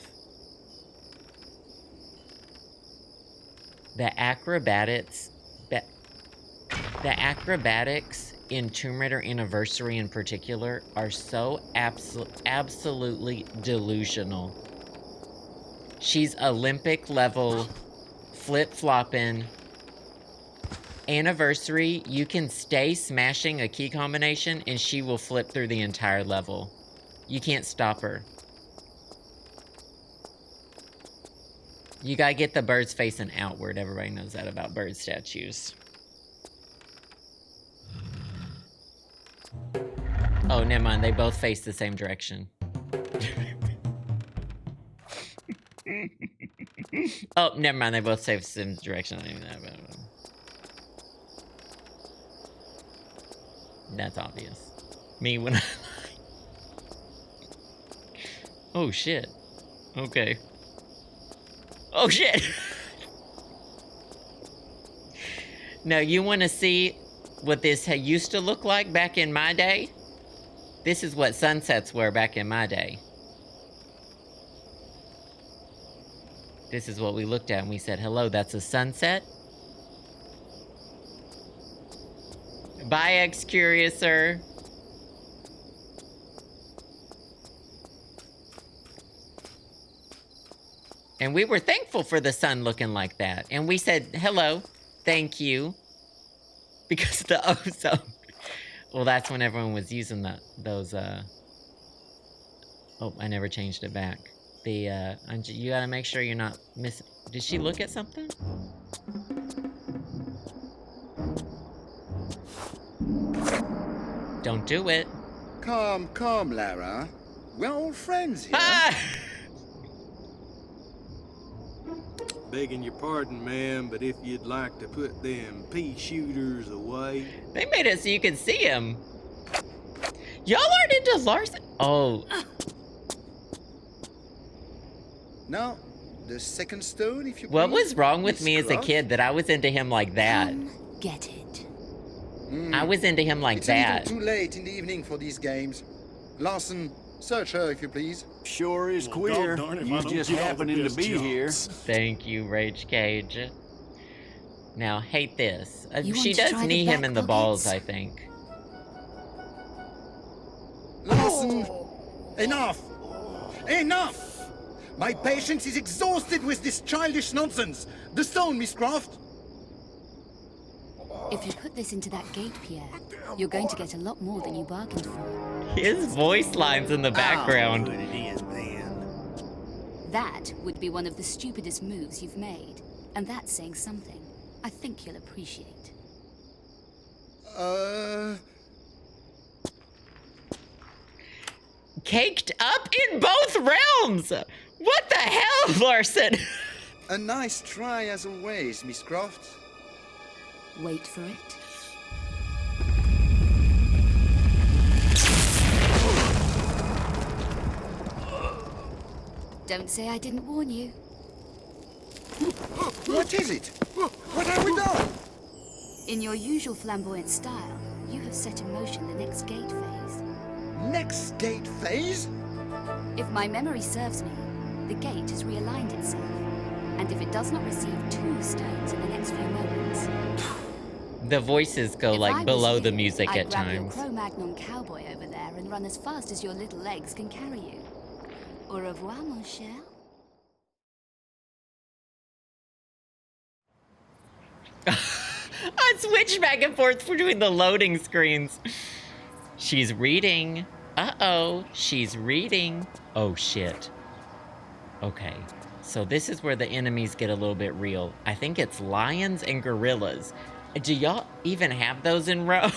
The acrobatics in Tomb Raider Anniversary in particular are so absolutely delusional. She's Olympic level flip-flopping. Anniversary, you can stay smashing a key combination and she will flip through the entire level. You can't stop her. You gotta get the birds facing outward. Everybody knows that about bird statues. Oh, never mind. They both face the same direction. Oh, never mind. They both face the same direction. That's obvious. Me when I... Oh, shit. Okay. Oh, shit! Now, you want to see what this used to look like back in my day? This is what sunsets were back in my day. This is what we looked at and we said, hello, that's a sunset? Bye, X-Curiouser. And we were thankful for the sun looking like that. And we said, hello, thank you. Because the ozone. Well, that's when everyone was using those, Oh, I never changed it back. You gotta make sure you're not missing. Did she look at something? Don't do it. Calm, Lara. We're all friends here. Ah! Begging your pardon, ma'am, but if you'd like to put them pea shooters away. They made it so you could see him. Y'all aren't into Larson. Oh. Now, the second stone, if you What please. was wrong with Miss me as a Croft? kid that I was into him like that? Get it. I was into him like It's that. a little too late in the evening for these games. Larson, search her if you please. Sure is Well, queer. doggone if I You don't just get all the happening to best be here. jobs. Thank you, Rage Cage. Now, hate this. You She want to does try the knee him back in the balls, pockets? I think. Larson, enough! Enough! My patience is exhausted with this childish nonsense. The stone, Miss Croft. If you put this into that gate, Pierre, you're going to get a lot more than you bargained for. His voice lines in the background. Oh, it is then. That would be one of the stupidest moves you've made. And that's saying something. I think you'll appreciate. Caked up in both realms! What the hell, Larson? A nice try as always, Miss Croft. Wait for it. Don't say I didn't warn you. What is it? What have we done? In your usual flamboyant style, you have set in motion the next gate phase. Next gate phase? If my memory serves me, the gate has realigned itself. And if it does not receive 2 stones in the next few moments... The voices go If I like was below you, the music I'd at grab your times. Cro-Magnon cowboy over there and run as fast as your little legs can carry you. Au revoir, mon cher. I switch back and forth between the loading screens. She's reading. Uh-oh, she's reading. Oh, shit. Okay, so this is where the enemies get a little bit real. I think it's lions and gorillas. Do y'all even have those in Rome?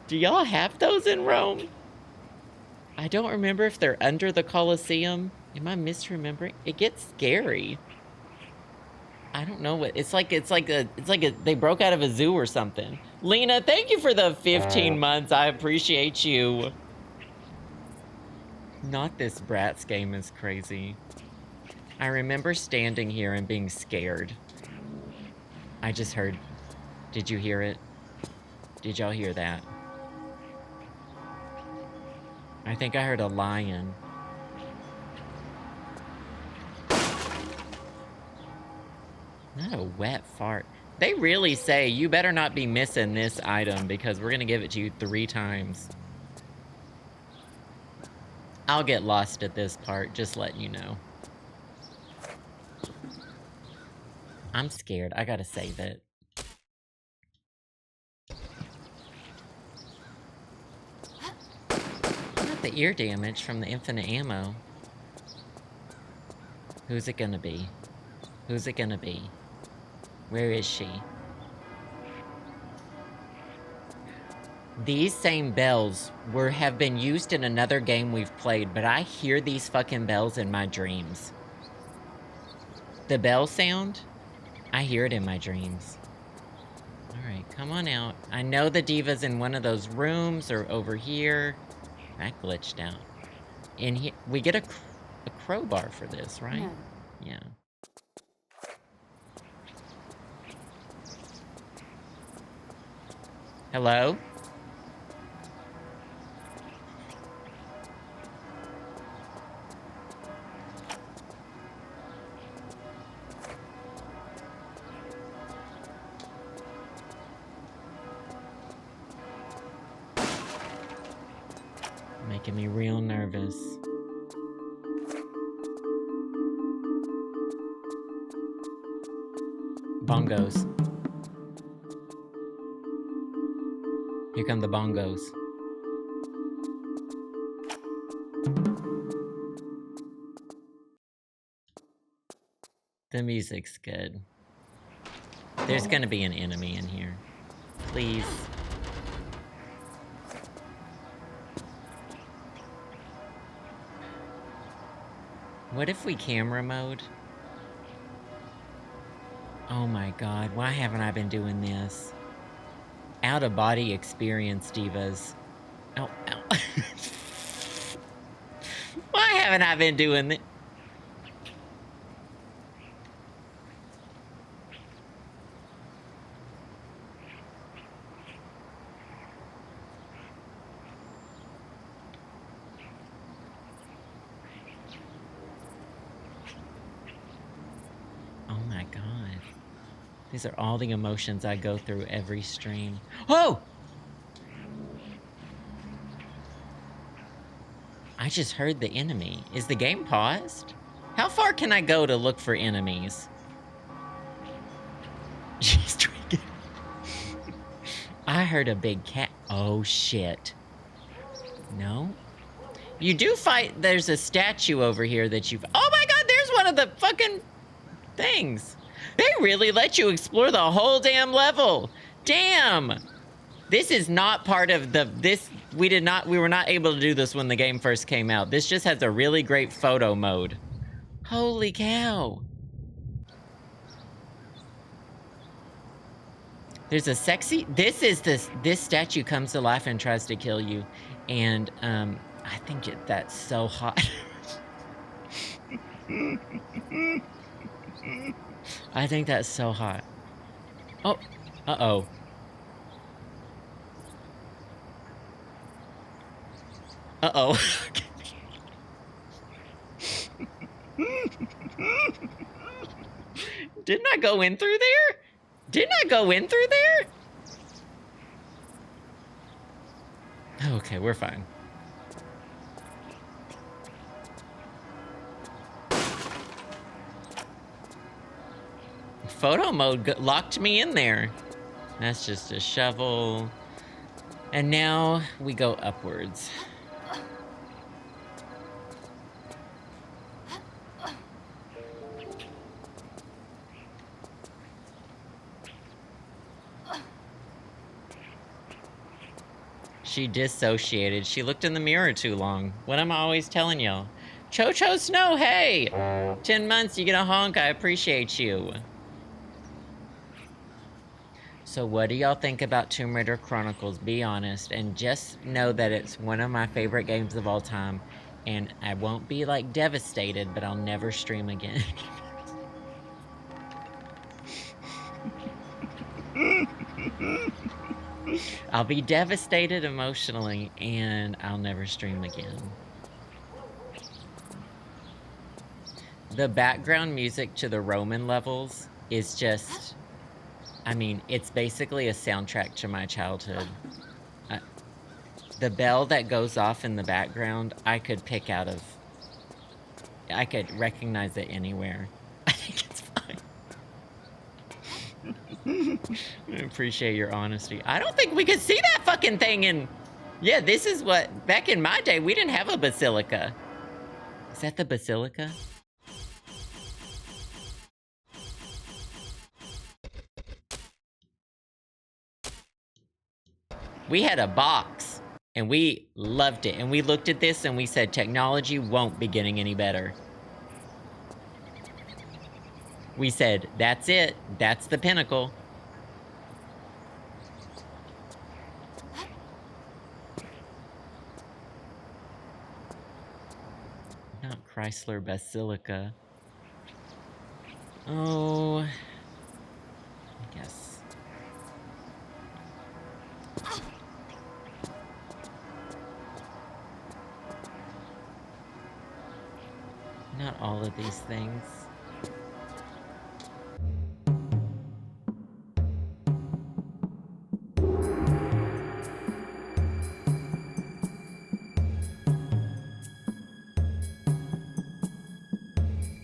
Do y'all have those in Rome? I don't remember if they're under the Coliseum. Am I misremembering? It gets scary. I don't know what it's like they broke out of a zoo or something. Lena, thank you for the 15 months. I appreciate you. Not this Bratz game is crazy. I remember standing here and being scared. I just heard. Did you hear it? Did y'all hear that? I think I heard a lion. Not a wet fart. They really say you better not be missing this item because we're gonna give it to you 3 times. I'll get lost at this part, just letting you know. I'm scared. I gotta save it. Not the ear damage from the infinite ammo. Who's it gonna be? Who's it gonna be? Where is she? These same bells have been used in another game we've played, but I hear these fucking bells in my dreams. The bell sound, I hear it in my dreams. Alright, come on out. I know the diva's in one of those rooms or over here. That glitched out. In here, we get a crowbar for this, right? No. Yeah. Hello? Making me real nervous. Bongos. Here come the bongos. The music's good. There's gonna be an enemy in here. Please. What if we camera mode? Oh my god, why haven't I been doing this? Out-of-body experience, divas. Oh, ow. Why haven't I been doing this? Oh my god. These are all the emotions I go through every stream. Oh! I just heard the enemy. Is the game paused? How far can I go to look for enemies? She's drinking. I heard a big cat. Oh shit. No? You do fight. There's a statue over here that you've. Oh my god, there's one of the fucking things. They really let you explore the whole damn level. Damn. This is not part of we were not able to do this when the game first came out. This just has a really great photo mode. Holy cow. There's a sexy, this statue comes to life and tries to kill you. And, I think that's so hot. I think that's so hot. Oh, uh-oh. Uh-oh. Didn't I go in through there? Didn't I go in through there? Okay, we're fine. Photo mode locked me in there. That's just a shovel. And now we go upwards. She dissociated. She looked in the mirror too long. What am I always telling y'all? Cho Snow, hey! 10 months, you get a honk. I appreciate you. So what do y'all think about Tomb Raider Chronicles? Be honest. And just know that it's one of my favorite games of all time. And I won't be, like, devastated, but I'll never stream again. I'll be devastated emotionally, and I'll never stream again. The background music to the Roman levels is just... I mean, it's basically a soundtrack to my childhood. The bell that goes off in the background, I could pick out of... I could recognize it anywhere. I think it's fine. I appreciate your honesty. I don't think we could see that fucking thing in... Yeah, this is what... Back in my day, we didn't have a basilica. Is that the basilica? We had a box, and we loved it. And we looked at this, and we said, technology won't be getting any better. We said, that's it. That's the pinnacle. Not Chrysler Basilica. Oh, I guess. Not all of these things.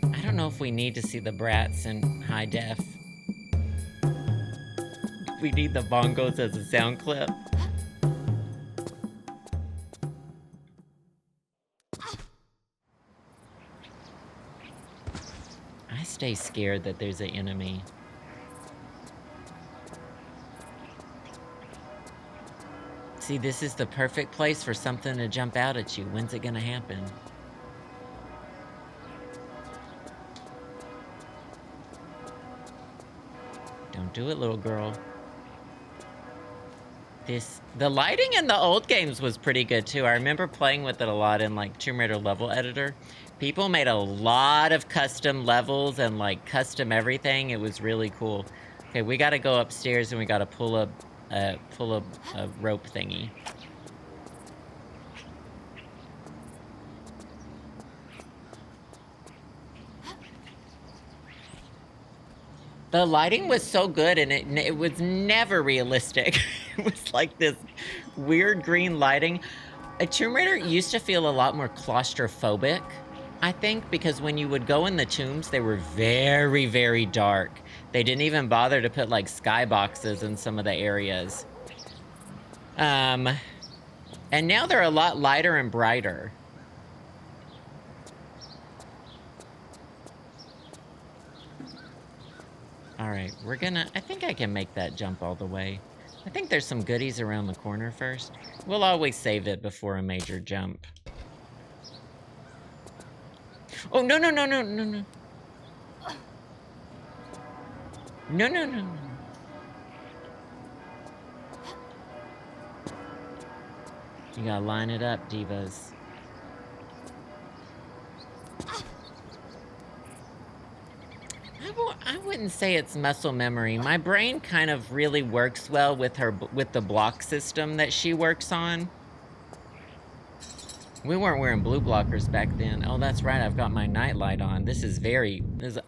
I don't know if we need to see the brats in high def. We need the bongos as a sound clip. I stay scared that there's an enemy. See, this is the perfect place for something to jump out at you. When's it gonna happen? Don't do it, little girl. The lighting in the old games was pretty good too. I remember playing with it a lot in like Tomb Raider level editor. People made a lot of custom levels and like custom everything. It was really cool. Okay, we gotta go upstairs and we gotta pull a rope thingy. The lighting was so good, and it was never realistic. It was like this weird green lighting. Tomb Raider used to feel a lot more claustrophobic, I think, because when you would go in the tombs, they were very, very dark. They didn't even bother to put, like, skyboxes in some of the areas. And now they're a lot lighter and brighter. Alright, we're gonna... I think I can make that jump all the way. I think there's some goodies around the corner first. We'll always save it before a major jump. Oh, no, no, no, no, no, no. No, no, no, no. You gotta line it up, divas. I wouldn't say it's muscle memory. My brain kind of really works well with the block system that she works on. We weren't wearing blue blockers back then. Oh, that's right, I've got my nightlight on.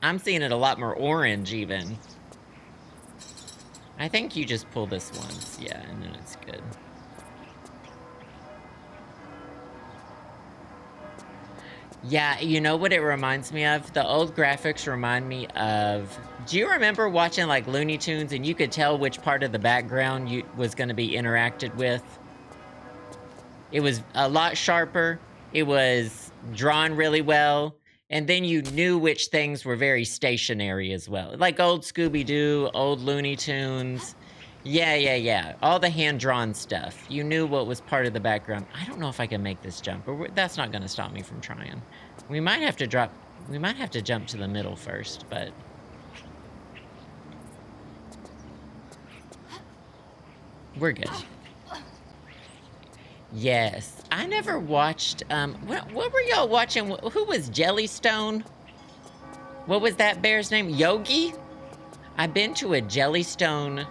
I'm seeing it a lot more orange, even. I think you just pull this once, yeah, and then it's good. Yeah, you know what it reminds me of? The old graphics remind me of... Do you remember watching, like, Looney Tunes, and you could tell which part of the background was going to be interacted with? It was a lot sharper, it was drawn really well, and then you knew which things were very stationary as well. Like old Scooby-Doo, old Looney Tunes. Yeah. All the hand-drawn stuff. You knew what was part of the background. I don't know if I can make this jump, but that's not going to stop me from trying. We might have to jump to the middle first, but... we're good. Yes. I never watched, what were y'all watching? Who was Jellystone? What was that bear's name? Yogi? I've been to a Jellystone...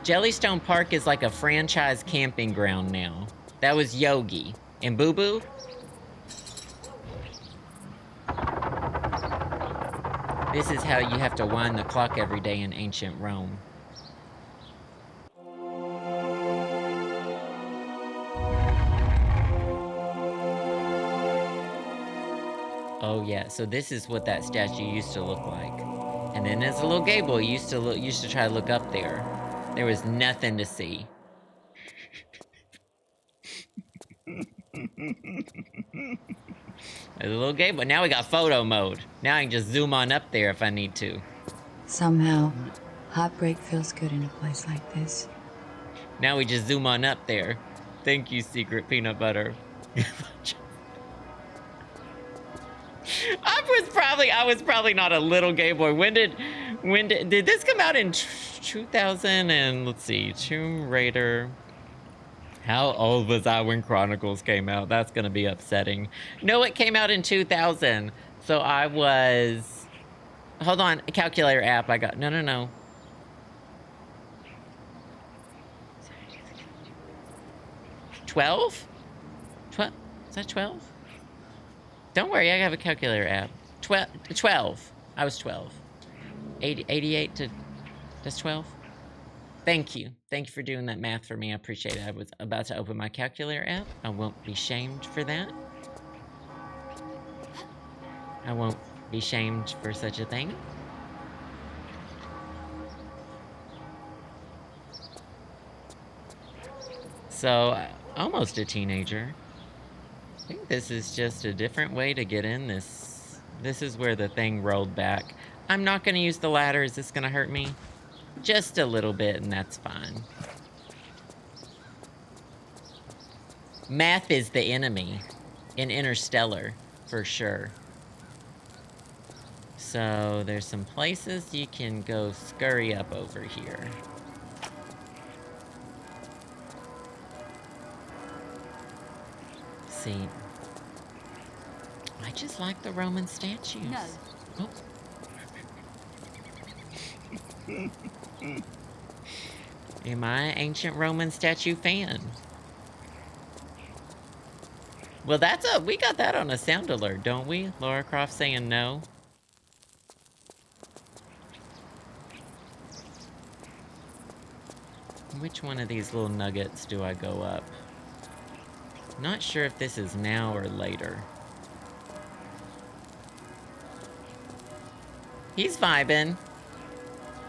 Jellystone Park is like a franchise camping ground now. That was Yogi. And Boo Boo? This is how you have to wind the clock every day in ancient Rome. Oh yeah, so this is what that statue used to look like. And then as a little gay boy, used to try to look up there. There was nothing to see. As a little gay boy. Now we got photo mode. Now I can just zoom on up there if I need to. Somehow, heartbreak feels good in a place like this. Now we just zoom on up there. Thank you, Secret Peanut Butter. I was probably not a little gay boy. When did this come out in 2000 and let's see, Tomb Raider. How old was I when Chronicles came out? That's gonna be upsetting. No, it came out in 2000. So I was, hold on, a calculator app I got. No. 12? Is that 12? Don't worry, I have a calculator app. 12. I was 12. 88 to... That's 12? Thank you. Thank you for doing that math for me. I appreciate it. I was about to open my calculator app. I won't be shamed for that. I won't be shamed for such a thing. So, almost a teenager. I think this is just a different way to get in this. This is where the thing rolled back. I'm not going to use the ladder. Is this going to hurt me? Just a little bit, and that's fine. Math is the enemy in Interstellar, for sure. So, there's some places you can go scurry up over here. See, I just like the Roman statues. No. Oh. Am I an ancient Roman statue fan? Well, we got that on a sound alert, don't we? Lara Croft saying no. Which one of these little nuggets do I go up? Not sure if this is now or later. He's vibing.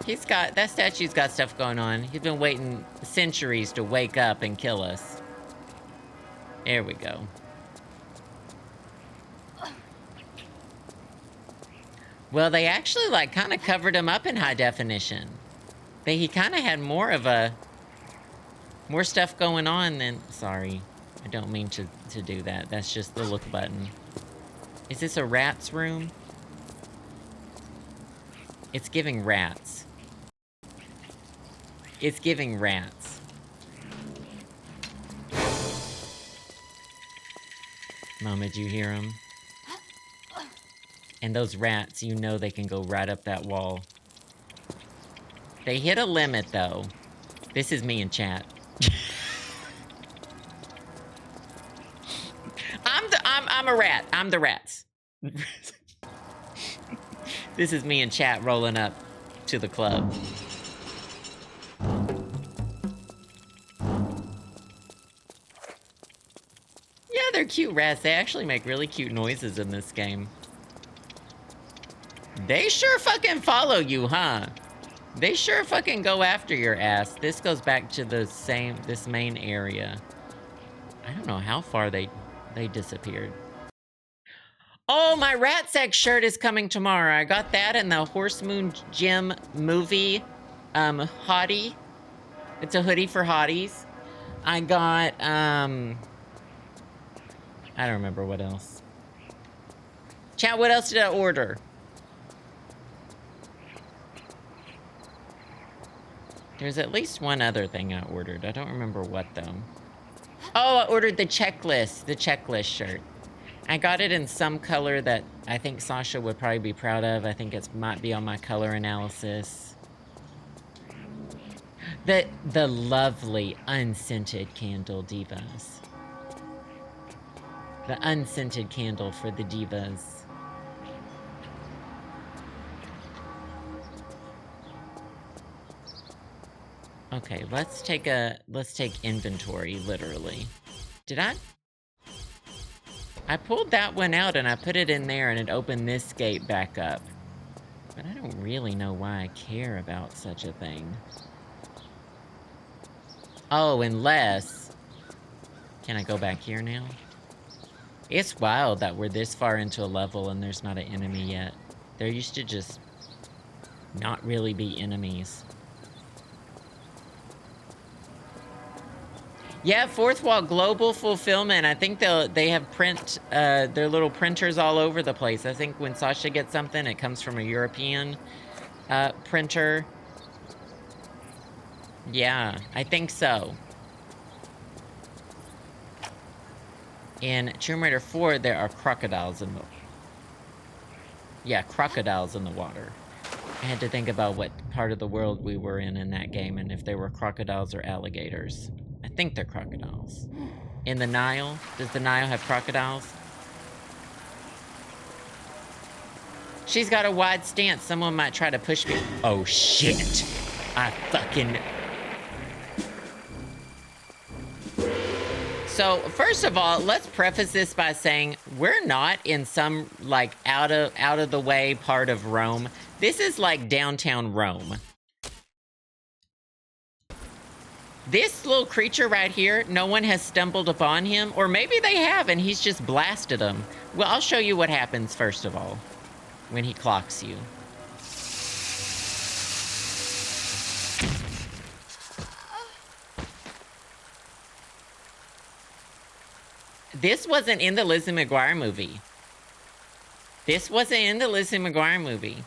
That statue's got stuff going on. He's been waiting centuries to wake up and kill us. There we go. Well, they actually, like, kind of covered him up in high definition. He kind of had more stuff going on than... Sorry. I don't mean to do that. That's just the look button. Is this a rat's room? It's giving rats. It's giving rats. Mama, did you hear them? And those rats, you know they can go right up that wall. They hit a limit, though. This is me in chat. I'm a rat. I'm the rats. This is me in chat rolling up to the club. Yeah, they're cute rats. They actually make really cute noises in this game. They sure fucking follow you, huh? They sure fucking go after your ass. This goes back to this main area. I don't know how far they disappeared. Oh, my Rat Sex shirt is coming tomorrow. I got that in the Horse Moon Gym movie hottie. It's a hoodie for hotties. I got, I don't remember what else. Chat, what else did I order? There's at least one other thing I ordered. I don't remember what, though. Oh, I ordered the checklist shirt. I got it in some color that I think Sasha would probably be proud of. I think it might be on my color analysis. The lovely unscented candle divas. The unscented candle for the divas. Okay, let's take inventory, literally. Did I pulled that one out and I put it in there and it opened this gate back up. But I don't really know why I care about such a thing. Oh, unless... Can I go back here now? It's wild that we're this far into a level and there's not an enemy yet. There used to just not really be enemies. Yeah, Fourth Wall Global Fulfillment. I think they have their little printers all over the place. I think when Sasha gets something, it comes from a European printer. Yeah, I think so. In Tomb Raider 4, there are crocodiles in the... Yeah, crocodiles in the water. I had to think about what part of the world we were in that game and if they were crocodiles or alligators. I think they're crocodiles. In the Nile? Does the Nile have crocodiles? She's got a wide stance. Someone might try to push me. Oh, shit. I fucking... So, first of all, let's preface this by saying we're not in some, like, out of the way part of Rome. This is like downtown Rome. This little creature right here, no one has stumbled upon him, or maybe they have and he's just blasted them. Well, I'll show you what happens first of all, when he clocks you. This wasn't in the Lizzie McGuire movie. This wasn't in the Lizzie McGuire movie.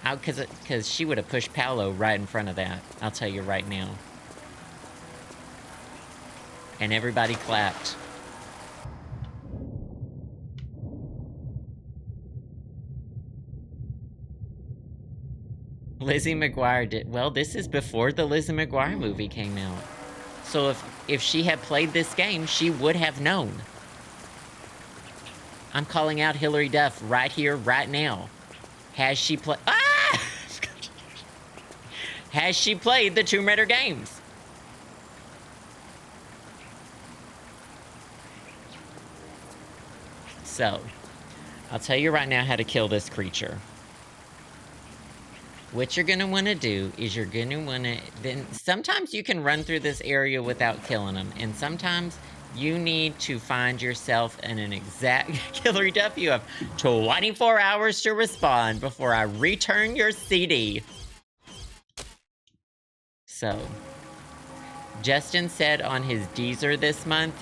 Because she would have pushed Paolo right in front of that. I'll tell you right now. And everybody clapped. Lizzie McGuire did... Well, this is before the Lizzie McGuire movie came out. So if she had played this game, she would have known. I'm calling out Hilary Duff right here, right now. Has she played... Ah! Has she played the Tomb Raider games? So, I'll tell you right now how to kill this creature. What you're gonna want to do is you're gonna want to... Then sometimes you can run through this area without killing them, and sometimes you need to find yourself in an exact... Hilary Duff, you have 24 hours to respond before I return your CD. So, Justin said on his Deezer this month,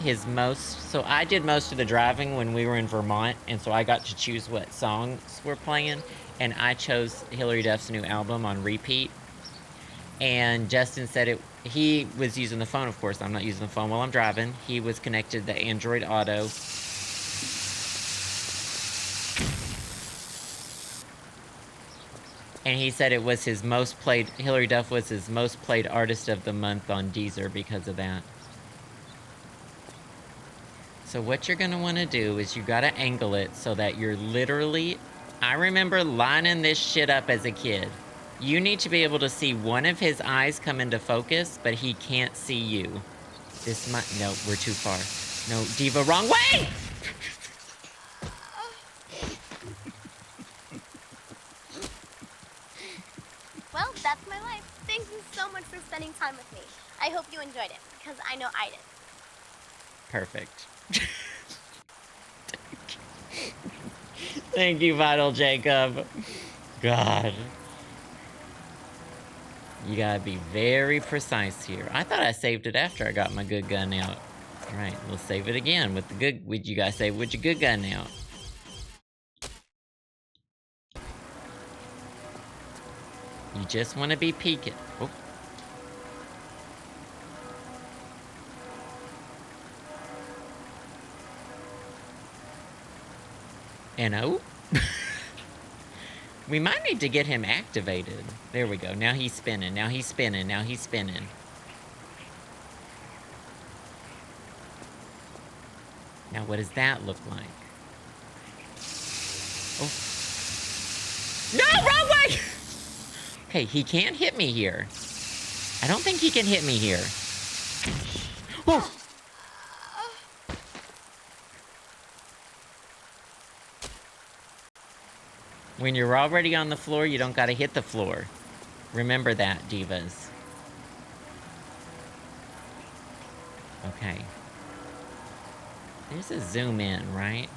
so I did most of the driving when we were in Vermont, and so I got to choose what songs were playing, and I chose Hilary Duff's new album on repeat. And Justin said he was using the phone, of course. I'm not using the phone while I'm driving. He was connected to Android Auto. And he said it was his most played... Hilary Duff was his most played artist of the month on Deezer because of that. So what you're gonna wanna do is you gotta angle it so that you're literally... I remember lining this shit up as a kid. You need to be able to see one of his eyes come into focus, but he can't see you. This might... No, we're too far. No, Diva, wrong way! Well, that's my life. Thank you so much for spending time with me. I hope you enjoyed it, because I know I did. Perfect. Thank you, Vital Jacob. God. You gotta be very precise here. I thought I saved it after I got my good gun out. Alright, we'll save it again with the good... You guys save it with your good gun out. You just want to be peeking. Oh. And oh. We might need to get him activated. There we go. Now he's spinning. Now he's spinning. Now he's spinning. Now what does that look like? Oh. No, wrong way! Okay, he can't hit me here. I don't think he can hit me here. Whoa! When you're already on the floor, you don't gotta hit the floor. Remember that, divas. Okay. There's a zoom in, right?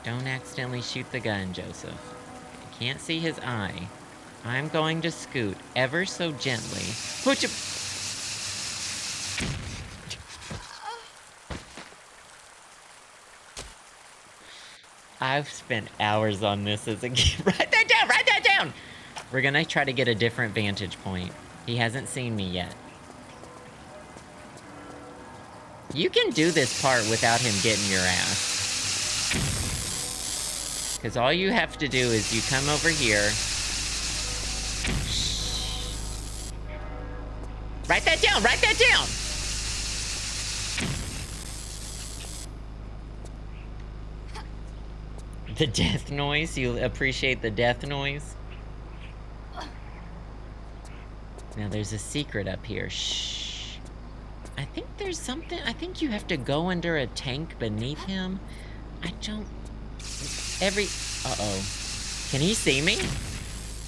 Don't accidentally shoot the gun, Joseph. I can't see his eye. I'm going to scoot ever so gently. Put your... I've spent hours on this as a kid. Write that down! Write that down! We're gonna try to get a different vantage point. He hasn't seen me yet. You can do this part without him getting your ass. Because all you have to do is you come over here. Write that down! Write that down! The death noise? You appreciate the death noise? Now there's a secret up here. Shh. I think there's something... I think you have to go under a tank beneath him. I don't... Uh-oh. Can he see me?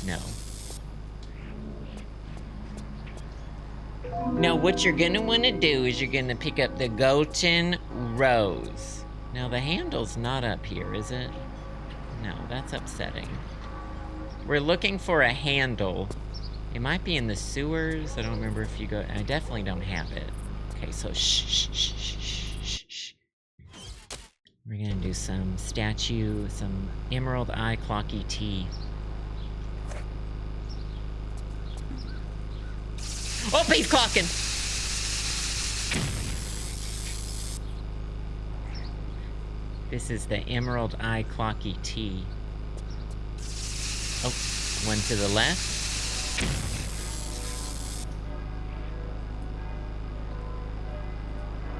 No. Now what you're gonna want to do is you're gonna pick up the Golden Rose. Now the handle's not up here, is it? No, that's upsetting. We're looking for a handle. It might be in the sewers. I don't remember if you go... I definitely don't have it. Okay, so shh, shh, shh, shh, shh, shh. We're gonna do some statue, some emerald eye clocky tea. Oh, he's clocking! This is the emerald eye clocky tea. Oh, one to the left.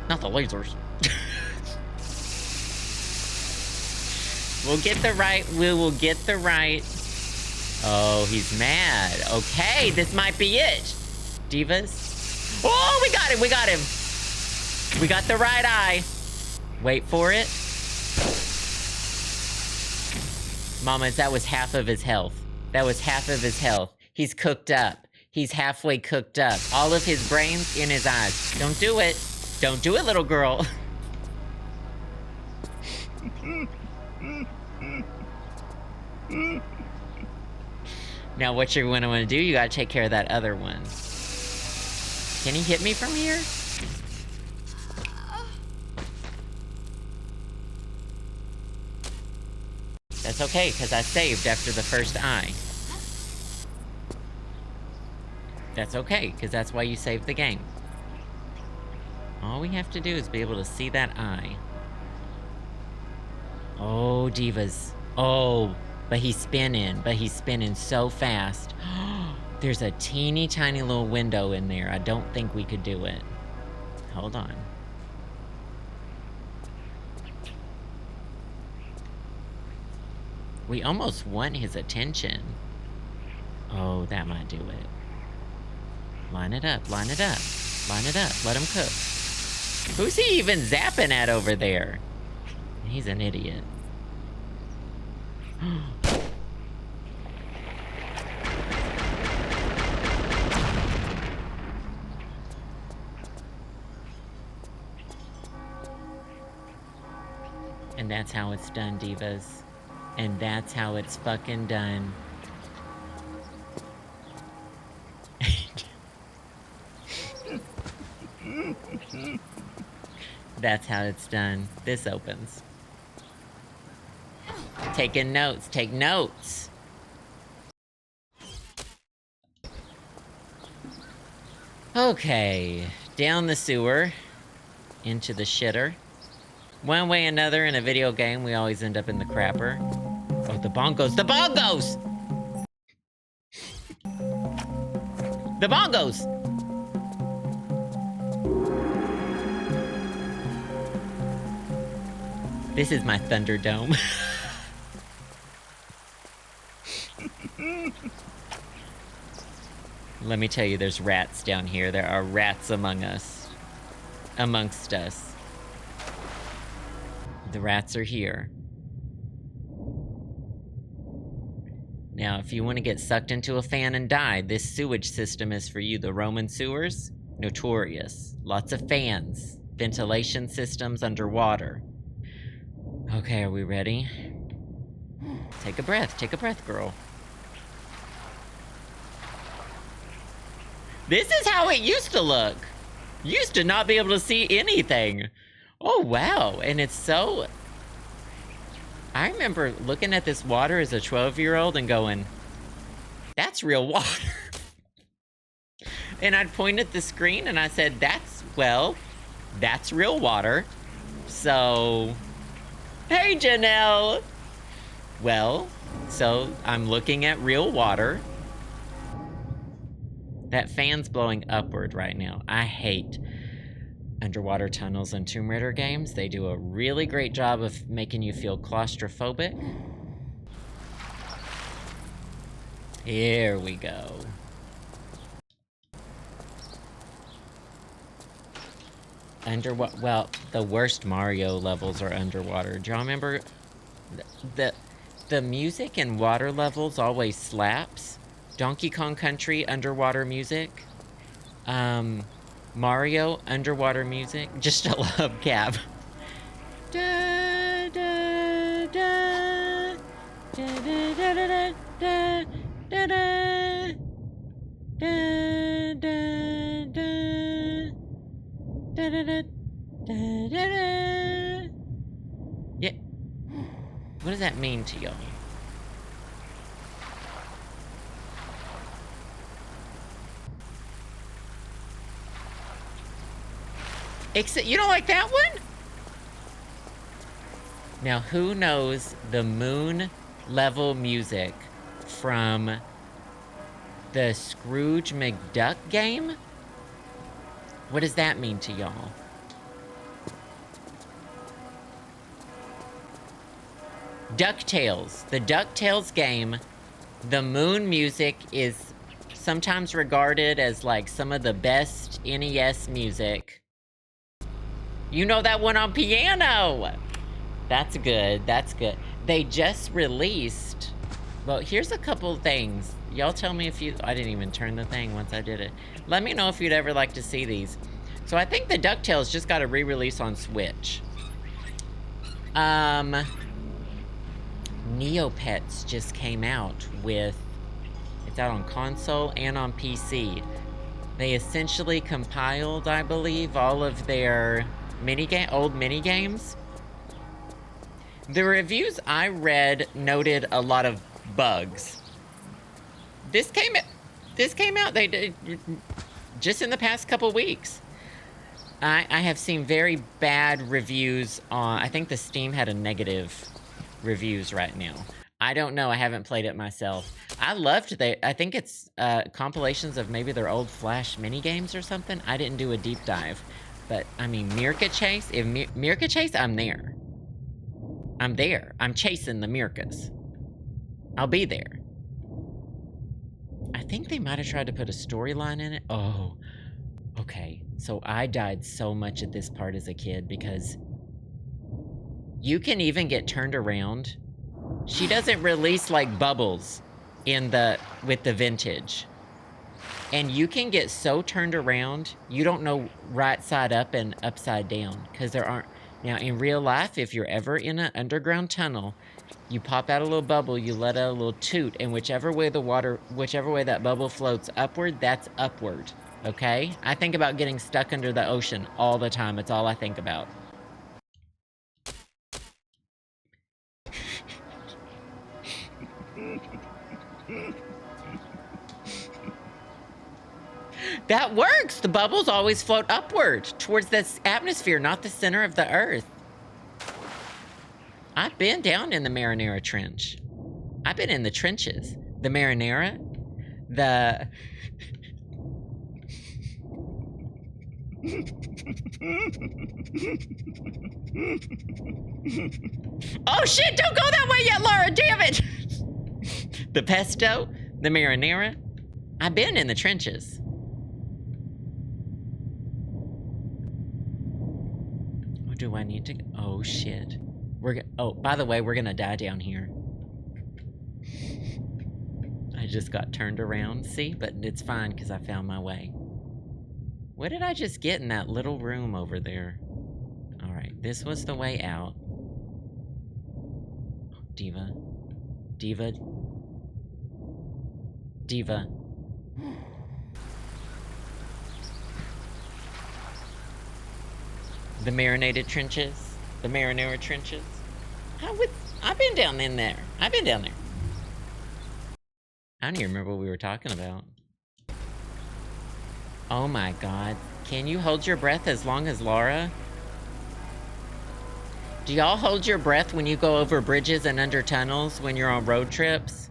Not the lasers. We'll get the right. We will get the right. Oh, he's mad. Okay, this might be it. Divas. Oh, we got him. We got him. We got the right eye. Wait for it. Mamas, that was half of his health. That was half of his health. He's cooked up. He's halfway cooked up. All of his brains in his eyes. Don't do it. Don't do it, little girl. Now what you're gonna wanna do, you gotta take care of that other one. Can he hit me from here? That's okay, because I saved after the first eye. That's okay, because that's why you saved the game. All we have to do is be able to see that eye. Oh, divas. Oh, but he's spinning so fast. There's a teeny tiny little window in there. I don't think we could do it. Hold on. We almost want his attention. Oh, that might do it. Line it up, line it up, line it up. Let him cook. Who's he even zapping at over there? He's an idiot. And that's how it's done, divas. And that's how it's fucking done. That's how it's done. This opens. Taking notes. Take notes. Okay. Down the sewer. Into the shitter. One way or another in a video game, we always end up in the crapper. Oh, the bongos. The bongos! The bongos! This is my Thunderdome. Let me tell you, there's rats down here. There are rats among us. Amongst us. The rats are here. Now, if you want to get sucked into a fan and die, this sewage system is for you. The Roman sewers, notorious. Lots of fans. Ventilation systems underwater. Okay, are we ready? Take a breath, girl. This is how it used to look. You used to not be able to see anything. Oh, wow, and it's so... I remember looking at this water as a 12-year-old and going, that's real water. And I'd point at the screen and I said, that's real water. So, hey, Janelle. Well, so I'm looking at real water. That fan's blowing upward right now. I hate underwater tunnels in Tomb Raider games. They do a really great job of making you feel claustrophobic. Here we go. Well, the worst Mario levels are underwater. Do y'all remember the music in water levels always slaps? Donkey Kong Country underwater music. Mario underwater music. Just a love cap. Da, da, da, da, da, da, da, da, da, da, da, da, da, da, da, da, da. Yeah. What does that mean to y'all? Except, you don't like that one? Now, who knows the moon level music from the Scrooge McDuck game? What does that mean to y'all? DuckTales. The DuckTales game, the moon music is sometimes regarded as like some of the best NES music. You know that one on piano! That's good, that's good. They just released... Well, here's a couple things. Y'all tell me if you... I didn't even turn the thing once I did it. Let me know if you'd ever like to see these. So I think the DuckTales just got a re-release on Switch. Neopets just came out with... It's out on console and on PC. They essentially compiled, I believe, all of their... old minigames. The reviews I read noted a lot of bugs. This came out they did just in the past couple weeks. I have seen very bad reviews on, I think the Steam had a negative reviews right now. I don't know. I haven't played it myself. I loved I think it's compilations of maybe their old Flash mini games or something. I didn't do a deep dive. But, I mean, Mirka Chase? If Mirka Chase, I'm there. I'm there. I'm chasing the Mirkas. I'll be there. I think they might have tried to put a storyline in it. Oh, okay. So I died so much at this part as a kid because you can even get turned around. She doesn't release like bubbles with the vintage. And you can get so turned around, you don't know right side up and upside down because there aren't. Now, in real life, if you're ever in an underground tunnel, you pop out a little bubble, you let out a little toot, and whichever way that bubble floats upward, that's upward, okay? I think about getting stuck under the ocean all the time. It's all I think about. That works! The bubbles always float upward towards this atmosphere, not the center of the earth. I've been down in the Marinara Trench. I've been in the trenches. The Marinara, the... Oh shit, don't go that way yet, Lara, damn it! The Pesto, the Marinara. I've been in the trenches. Oh, do I need to... Oh shit. Oh, by the way, we're gonna die down here. I just got turned around, see? But it's fine, because I found my way. What did I just get in that little room over there? Alright, this was the way out. Diva. Diva. Diva. The marinated trenches. The Marinara trenches. I've been down in there. I've been down there. I don't even remember what we were talking about. Oh my god. Can you hold your breath as long as Lara? Do y'all hold your breath when you go over bridges and under tunnels when you're on road trips?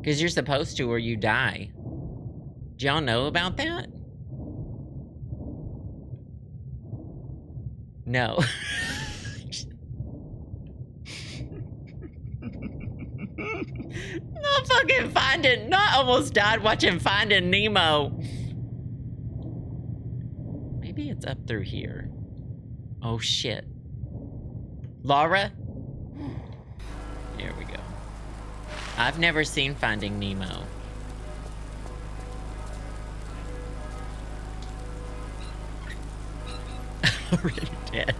Because you're supposed to or you die. Do y'all know about that? No. Not fucking Finding... Not almost died watching Finding Nemo. Maybe it's up through here. Oh, shit. Lara? Here we go. I've never seen Finding Nemo. Already dead.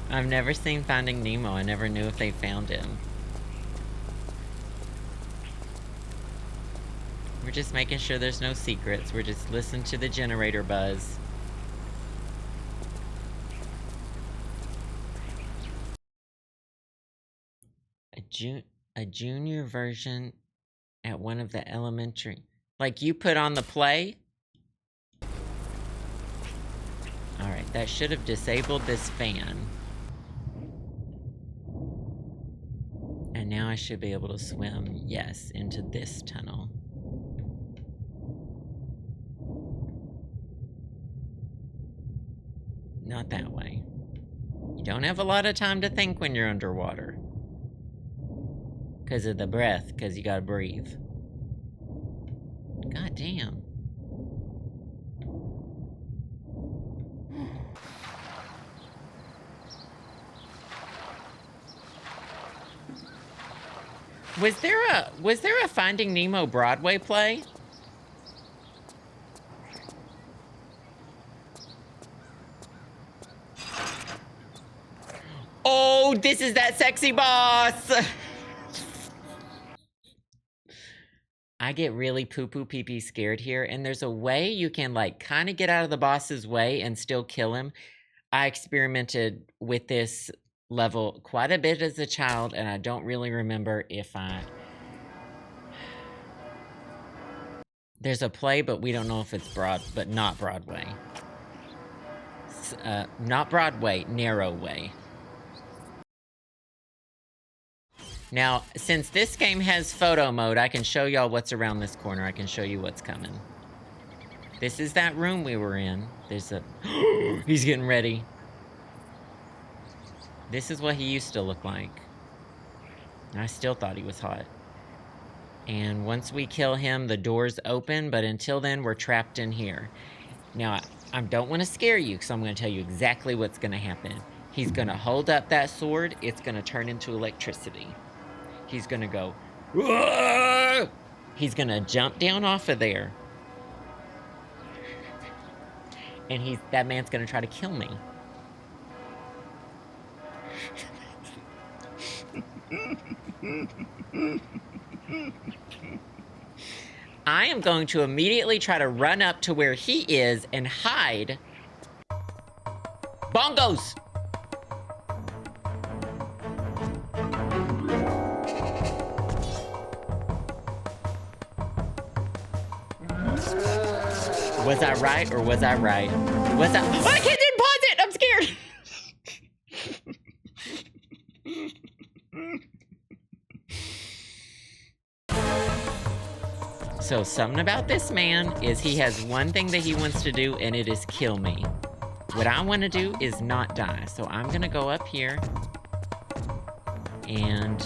I've never seen Finding Nemo. I never knew if they found him. We're just making sure there's no secrets. We're just listening to the generator buzz. A junior version at one of the elementary... Like you put on the play? Alright, that should have disabled this fan. And now I should be able to swim, yes, into this tunnel. Not that way. You don't have a lot of time to think when you're underwater. Because of the breath, because you gotta breathe. God damn. Was there a Finding Nemo Broadway play? Oh, this is that sexy boss! I get really poo-poo pee-pee scared here, and there's a way you can, like, kind of get out of the boss's way and still kill him. I experimented with this level quite a bit as a child, and I don't really remember if There's a play, but we don't know if it's not Broadway. Not Broadway, narrow way. Now, since this game has photo mode, I can show y'all what's around this corner. I can show you what's coming. This is that room we were in. There's a... He's getting ready. This is what he used to look like. I still thought he was hot. And once we kill him, the doors open, but until then, we're trapped in here. Now, I don't want to scare you, because I'm going to tell you exactly what's going to happen. He's going to hold up that sword. It's going to turn into electricity. He's going to go... Whoa! He's going to jump down off of there. And that man's going to try to kill me. I am going to immediately try to run up to where he is and hide. Bongos! Was I right or was I right? Was I? Oh, I can't pause it! I'm scared! So something about this man is he has one thing that he wants to do, and it is kill me. What I want to do is not die. So I'm gonna go up here. And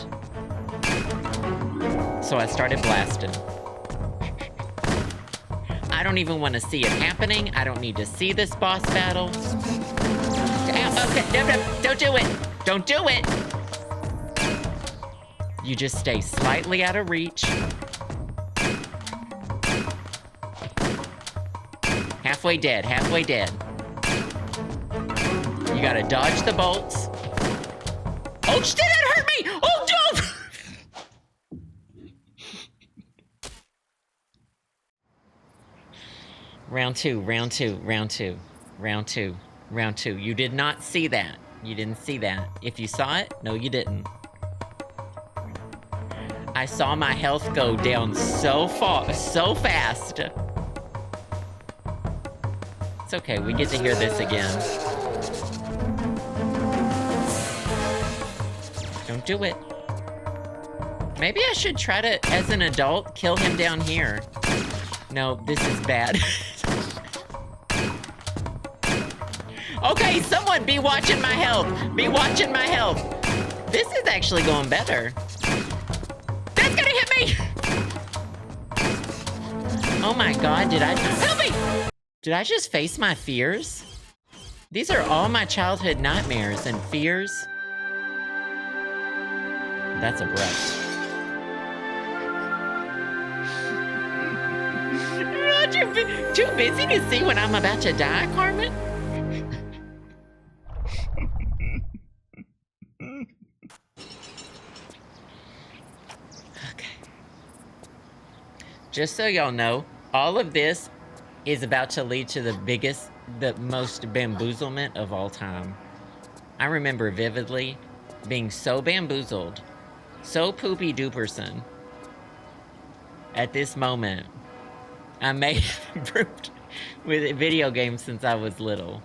so I started blasting. I don't even want to see it happening. I don't need to see this boss battle. Okay, no, don't do it. Don't do it. You just stay slightly out of reach. Halfway dead, halfway dead. You gotta dodge the bolts. Oh, did that hurt me? Oh, no! Round two, round two, round two, round two, round two. You did not see that. You didn't see that. If you saw it, no, you didn't. I saw my health go down so fast. It's okay, we get to hear this again. Don't do it. Maybe I should try to, as an adult, kill him down here. No, this is bad. Okay, someone be watching my health. Be watching my health. This is actually going better. That's gonna hit me! Oh my god, help me! Did I just face my fears? These are all my childhood nightmares and fears. That's abrupt. Too busy to see when I'm about to die, Carmen? Okay. Just so y'all know, all of this is about to lead to the most bamboozlement of all time. I remember vividly being so bamboozled, so poopy duperson. At this moment, I may have improved with video games since I was little.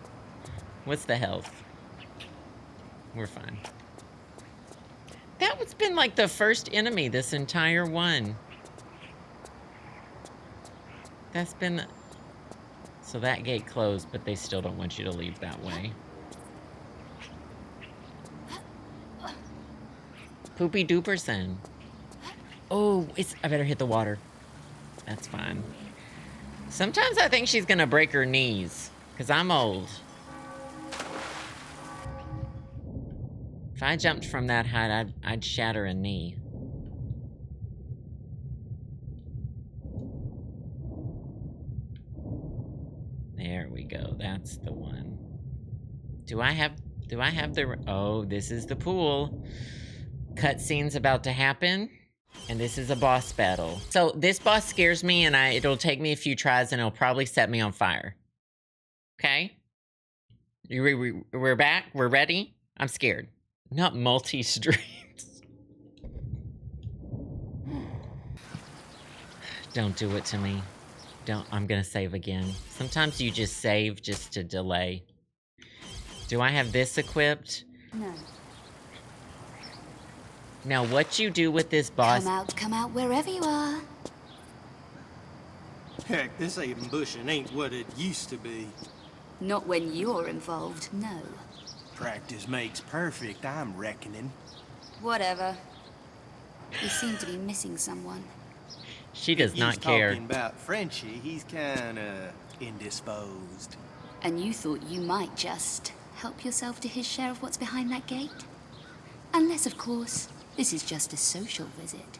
What's the health? We're fine. That's been like the first enemy this entire one. That's been... So that gate closed, but they still don't want you to leave that way. Poopy duperson. Oh, I better hit the water. That's fine. Sometimes I think she's gonna break her knees, because I'm old. If I jumped from that height, I'd shatter a knee. There we go, that's the one. Do I have the... Oh, this is the pool. Cutscene's about to happen. And this is a boss battle. So this boss scares me, and it'll take me a few tries, and it'll probably set me on fire. Okay? We're back? We're ready? I'm scared. Not multi-streams. Don't do it to me. I'm gonna save again. Sometimes you just save just to delay. Do I have this equipped? No. Now, what you do with this boss? Come out wherever you are. Heck, this ambushing ain't what it used to be. Not when you're involved, no. Practice makes perfect, I'm reckoning. Whatever. You seem to be missing someone. She does not care. Talking about Frenchie, he's kinda indisposed. And you thought you might just help yourself to his share of what's behind that gate? Unless, of course, this is just a social visit.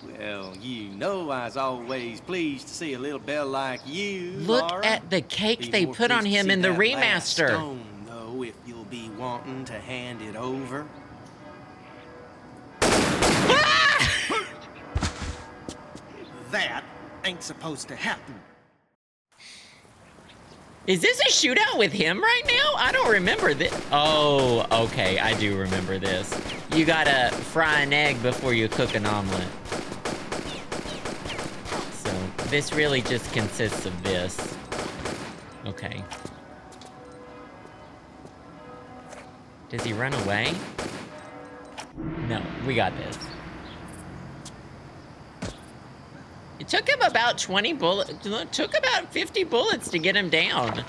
Well, you know I was always pleased to see a little belle like you, Look Lara. at the cake Be they more put on pleased to him see in the that last remaster. stone, though, if you'll be wanting to hand it over. That ain't supposed to happen. Is this a shootout with him right now? I don't remember this. Oh, okay, I do remember this. You gotta fry an egg before you cook an omelet. So, this really just consists of this. Okay. Does he run away? No, we got this. It took him about 20 bullets, took about 50 bullets to get him down.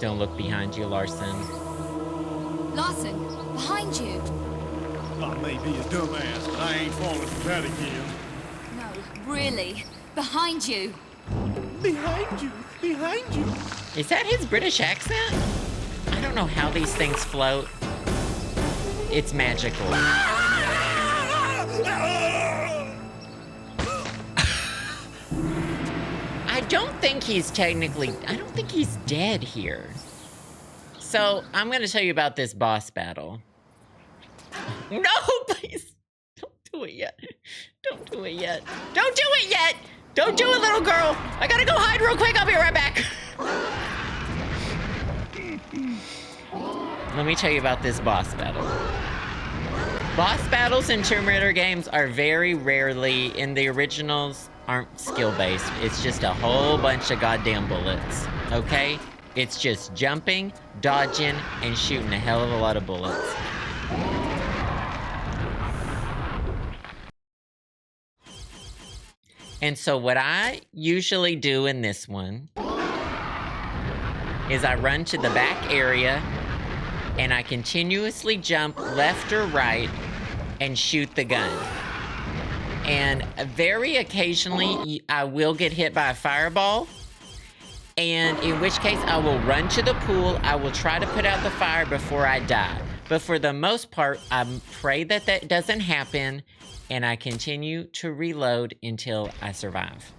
Don't look behind you, Larson. Larson, behind you. I may be a dumbass, but I ain't falling for that again. No, really. Behind you. Behind you! Behind you! Is that his British accent? I don't know how these things float. It's magical. I don't think he's dead here. So, I'm gonna tell you about this boss battle. No, please! Don't do it yet. Don't do it yet. Don't do it yet! Don't do it, little girl! I gotta go hide real quick, I'll be right back. Let me tell you about this boss battle. Boss battles in Tomb Raider games are very rarely, in the originals, aren't skill-based. It's just a whole bunch of goddamn bullets, okay? It's just jumping, dodging, and shooting a hell of a lot of bullets. And so what I usually do in this one is I run to the back area and I continuously jump left or right and shoot the gun. And very occasionally, I will get hit by a fireball, and in which case I will run to the pool. I will try to put out the fire before I die. But for the most part, I pray that that doesn't happen, and I continue to reload until I survive.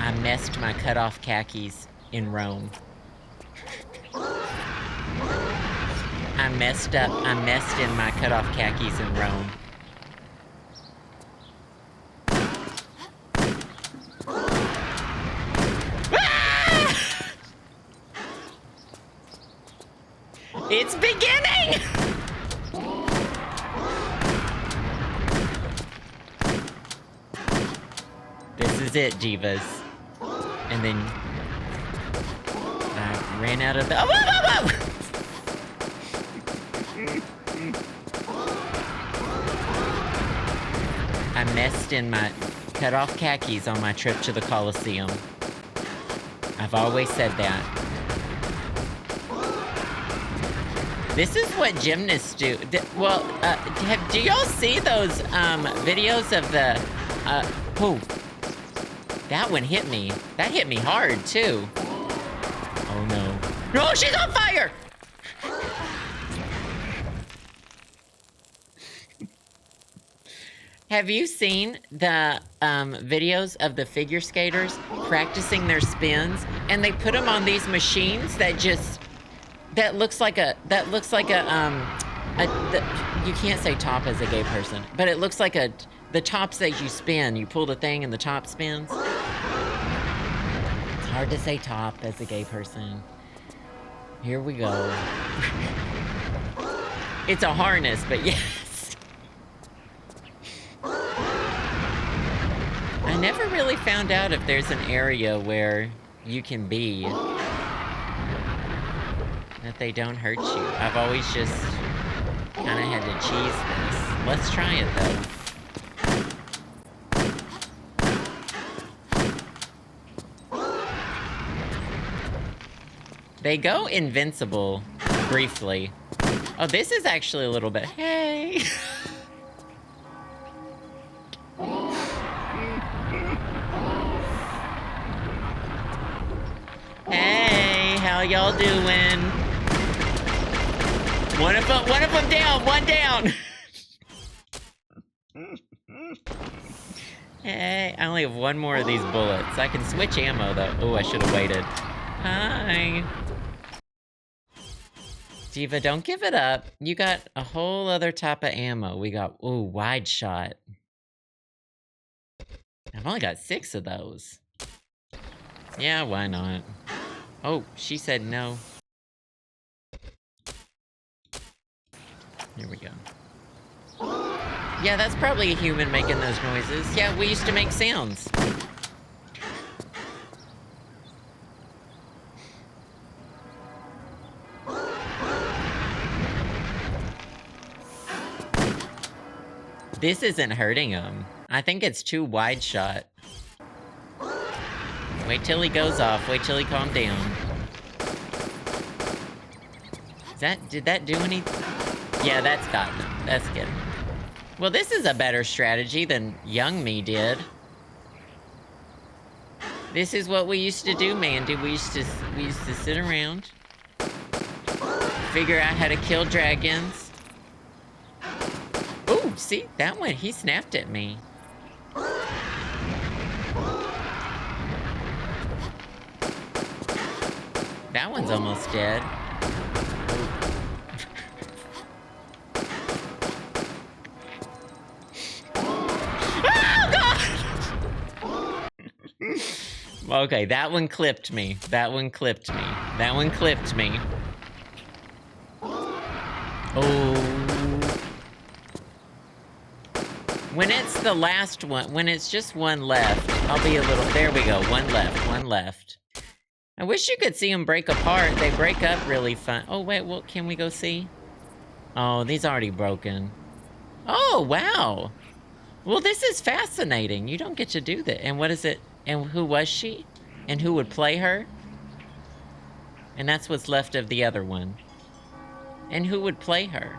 I messed my cut-off khakis in Rome. I messed in my cut-off khakis in Rome. Ah! It's beginning! This is it, divas. And then I ran out of the. Oh, whoa, whoa, whoa! I messed in my cut-off khakis on my trip to the Coliseum. I've always said that. This is what gymnasts do. Do y'all see those videos of the? Oh. That one hit me. That hit me hard, too. Oh, no. No, she's on fire! Have you seen the videos of the figure skaters practicing their spins? And they put them on these machines that just... That looks like a you can't say top as a gay person, but it looks like the tops that you spin. You pull the thing and the top spins. It's hard to say top as a gay person. Here we go. It's a harness, but yes. I never really found out if there's an area where you can be that they don't hurt you. I've always just kind of had to cheese this. Let's try it though. They go invincible briefly. Oh, this is actually a little bit. Hey. Hey, how y'all doing? One of them down, one down. Hey, I only have one more of these bullets. I can switch ammo though. Oh, I should have waited. Hi. Diva, don't give it up. You got a whole other type of ammo. We got, ooh, wide shot. I've only got 6 of those. Yeah, why not? Oh, she said no. Here we go. Yeah, that's probably a human making those noises. Yeah, we used to make sounds. This isn't hurting him. I think it's too wide shot. Wait till he goes off. Wait till he calms down. Did that do anything? Yeah, that's got him. That's good. Well, this is a better strategy than young me did. This is what we used to do, Mandy. We used to sit around, figure out how to kill dragons. Ooh, see, that one, he snapped at me. That one's almost dead. Okay, that one clipped me. That one clipped me. That one clipped me. Oh. When it's the last one, when it's just one left, I'll be a little... There we go, one left, one left. I wish you could see them break apart. They break up really fun. Oh, wait, well, can we go see? Oh, these already broken. Oh, wow. Well, this is fascinating. You don't get to do that. And what is it? And who was she? And who would play her? And that's what's left of the other one. And who would play her?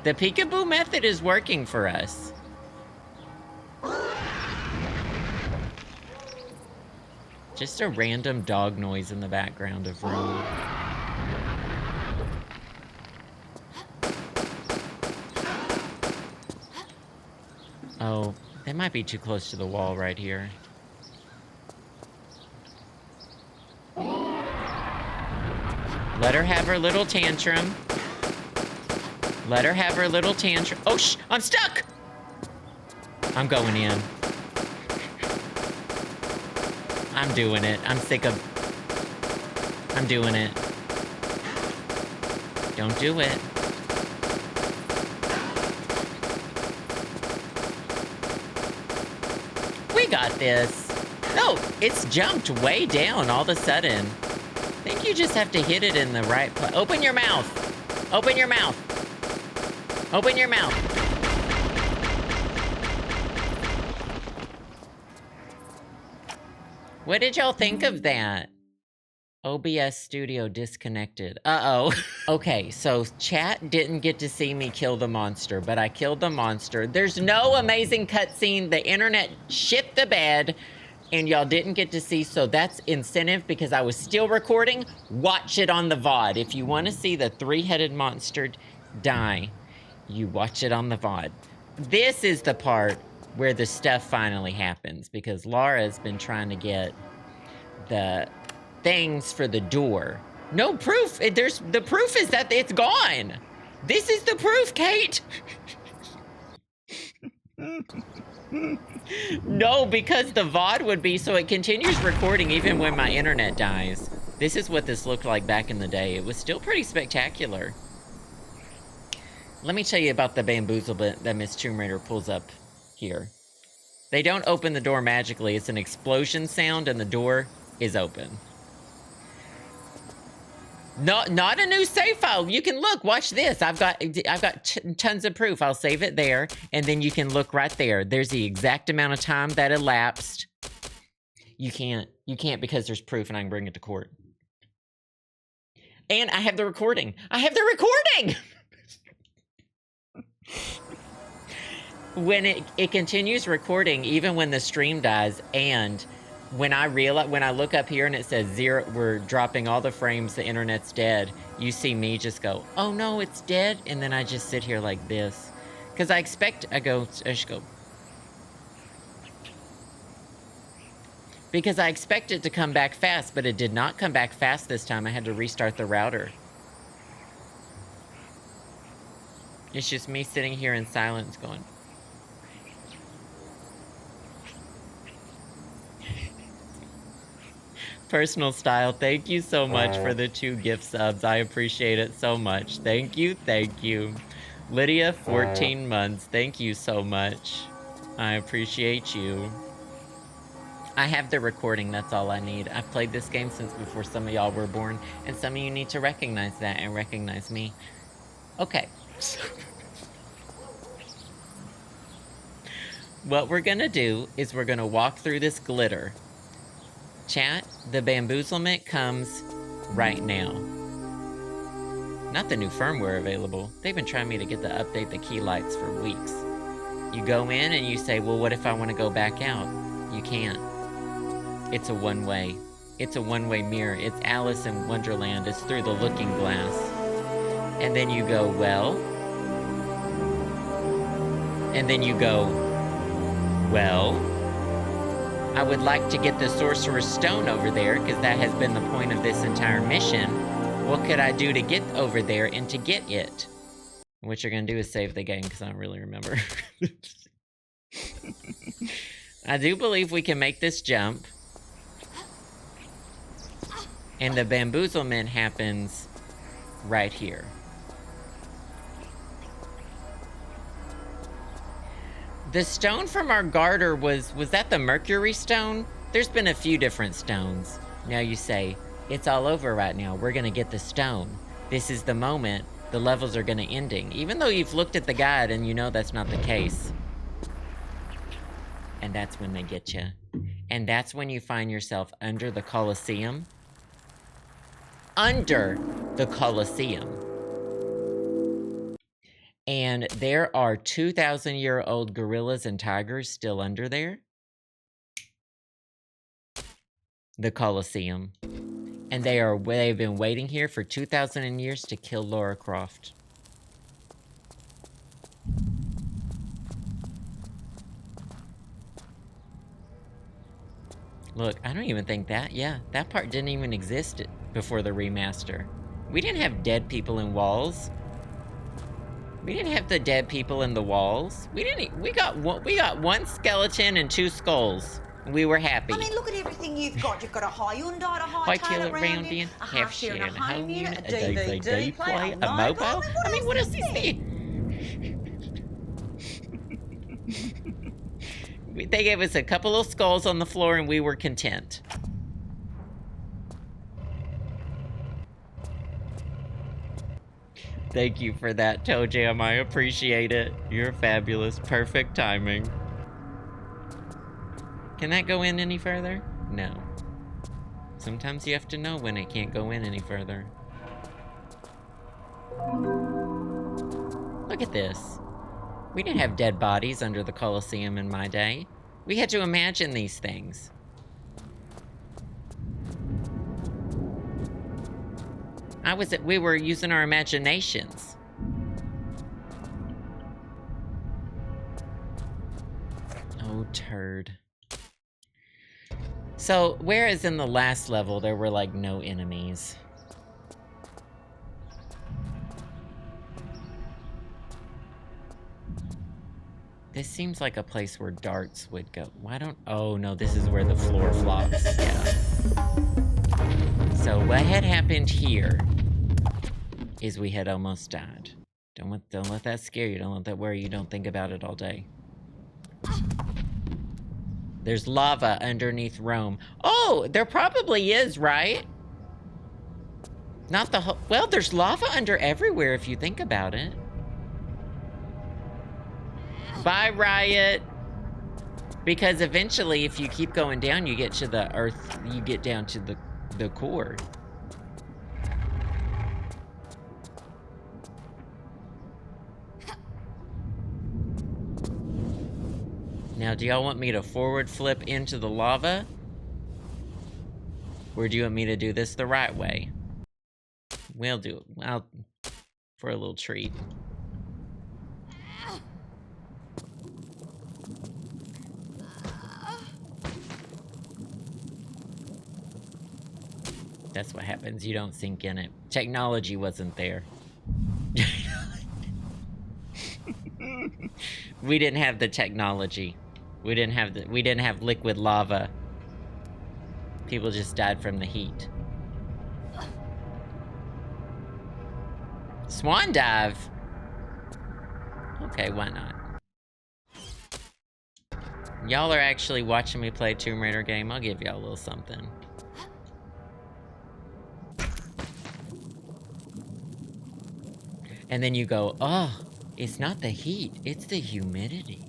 The peekaboo method is working for us. Just a random dog noise in the background of room. Oh, they might be too close to the wall right here. Let her have her little tantrum. Let her have her little tantrum. Oh, shh! I'm stuck! I'm going in. I'm doing it. I'm sick of... I'm doing it. Don't do it. We got this. No, it's jumped way down all of a sudden. I think you just have to hit it in the right place. Open your mouth. Open your mouth. Open your mouth. What did y'all think of that? OBS Studio disconnected. Uh-oh. Okay, so chat didn't get to see me kill the monster, but I killed the monster. There's no amazing cutscene. The internet shit the bed, and y'all didn't get to see, so that's incentive because I was still recording. Watch it on the VOD. If you want to see the three-headed monster die, you watch it on the VOD. This is the part where the stuff finally happens, because Lara's been trying to get the things for the door. No proof. The proof is that it's gone. This is the proof, Kate. No, because the VOD would be so it continues recording even when my internet dies. This is what this looked like back in the day. It was still pretty spectacular. Let me tell you about the bamboozlement that Miss Tomb Raider pulls up here. They don't open the door magically. It's an explosion sound and the door is open. Not a new save file. You can look, watch this. I've got tons of proof. I'll save it there, and then you can look right there. There's the exact amount of time that elapsed. You can't because there's proof, and I can bring it to court. And I have the recording. I have the recording! When it continues recording, even when the stream dies, and when I look up here and it says 0, we're dropping all the frames, the internet's dead, you see me just go, oh no, it's dead, and then I just sit here like this. Because I just go. Because I expect it to come back fast, but it did not come back fast this time. I had to restart the router. It's just me sitting here in silence going. Personal Style, thank you so much for the 2 gift subs. I appreciate it so much. Thank you, thank you. Lydia, 14 months. Thank you so much. I appreciate you. I have the recording, that's all I need. I've played this game since before some of y'all were born, and some of you need to recognize that and recognize me. Okay. What we're gonna do is we're gonna walk through this glitter. Chat, the bamboozlement comes right now. Not the new firmware available. They've been trying me to get to update the key lights for weeks. You go in and you say, well, what if I want to go back out? You can't. It's a one-way. It's a one-way mirror. It's Alice in Wonderland. It's through the looking glass. And then you go, well. And then you go, well. I would like to get the Sorcerer's Stone over there, because that has been the point of this entire mission. What could I do to get over there and to get it? What you're going to do is save the game, because I don't really remember. I do believe we can make this jump. And the bamboozlement happens right here. The stone from our garter was that the Mercury stone? There's been a few different stones. Now you say, it's all over right now. We're gonna get the stone. This is the moment. The levels are gonna ending. Even though you've looked at the guide and you know that's not the case. And that's when they get you. And that's when you find yourself under the Coliseum. Under the Coliseum. And there are 2,000-year-old gorillas and tigers still under there. The Coliseum. And they've been waiting here for 2,000 years to kill Lara Croft. Look, I don't even think that part didn't even exist before the remaster. We didn't have dead people in walls. We didn't have the dead people in the walls. We got one skeleton and 2 skulls. We were happy. I mean, look at everything you've got. You've got a high Hyundai, a high tailor rounding, a half share in a home unit, a DVD player, a mobile. I mean, what else is there? They gave us a couple of skulls on the floor and we were content. Thank you for that, Toe Jam. I appreciate it. You're fabulous. Perfect timing. Can that go in any further? No. Sometimes you have to know when it can't go in any further. Look at this. We didn't have dead bodies under the Coliseum in my day. We had to imagine these things. We were using our imaginations. Oh, turd. So, whereas in the last level, there were, like, no enemies. This seems like a place where darts would go. Why don't... Oh, no, this is where the floor flops. Yeah. So what had happened here is we had almost died. Don't let that scare you. Don't let that worry you. Don't think about it all day. There's lava underneath Rome. Oh, there probably is, right? Not the whole... Well, there's lava under everywhere if you think about it. Bye, Riot. Because eventually, if you keep going down, you get to the earth, you get down to the core. Now, do y'all want me to forward flip into the lava? Or do you want me to do this the right way? We'll do it. Well, for a little treat. That's what happens. You don't sink in it. Technology wasn't there. We didn't have the technology. We didn't have liquid lava. People just died from the heat. Swan dive. Okay, why not? Y'all are actually watching me play Tomb Raider game. I'll give y'all a little something. And then you go, oh, it's not the heat, it's the humidity.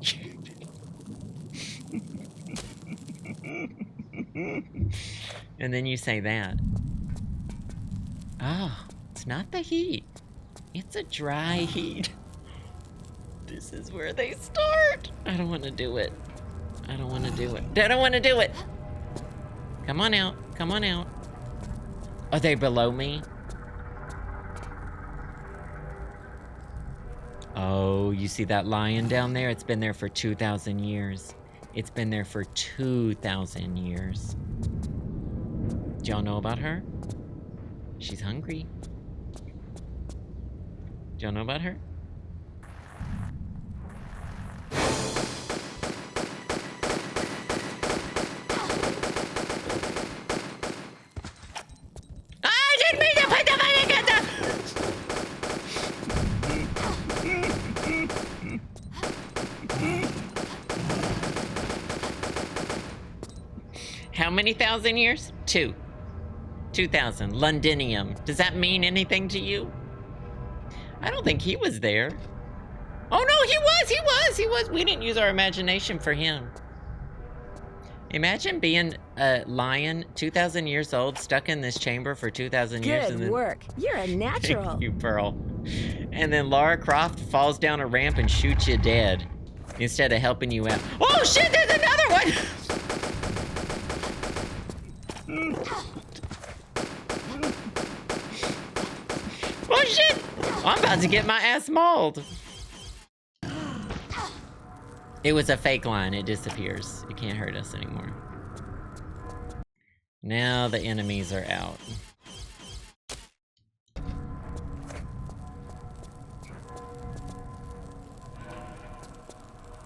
And then you say that. Oh, it's not the heat, it's a dry heat. This is where they start. I don't want to do it. I don't want to do it. I don't want to do it. Come on out. Come on out. Are they below me? Oh, you see that lion down there? It's been there for 2,000 years. It's been there for 2,000 years. Do y'all know about her? She's hungry. Do y'all know about her? How many thousand years? 2,000. Londinium. Does that mean anything to you? I don't think he was there. Oh no, he was! We didn't use our imagination for him. Imagine being a lion, 2,000 years old, stuck in this chamber for 2,000 years. Good work. You're a natural. Thank you, Pearl. And then Lara Croft falls down a ramp and shoots you dead instead of helping you out. Oh shit, there's another one! Oh shit! I'm about to get my ass mauled. It was a fake line. It disappears. It can't hurt us anymore. Now the enemies are out.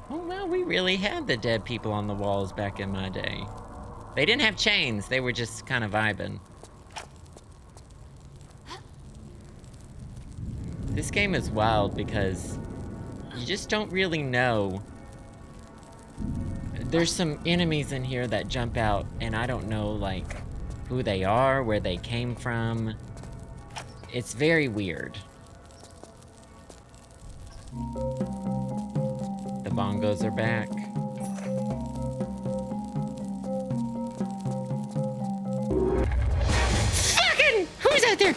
Oh well, we really had the dead people on the walls back in my day. They didn't have chains. They were just kind of vibing. This game is wild because you just don't really know. There's some enemies in here that jump out and I don't know like who they are, where they came from. It's very weird. The bongos are back. Fucking! Who's out there?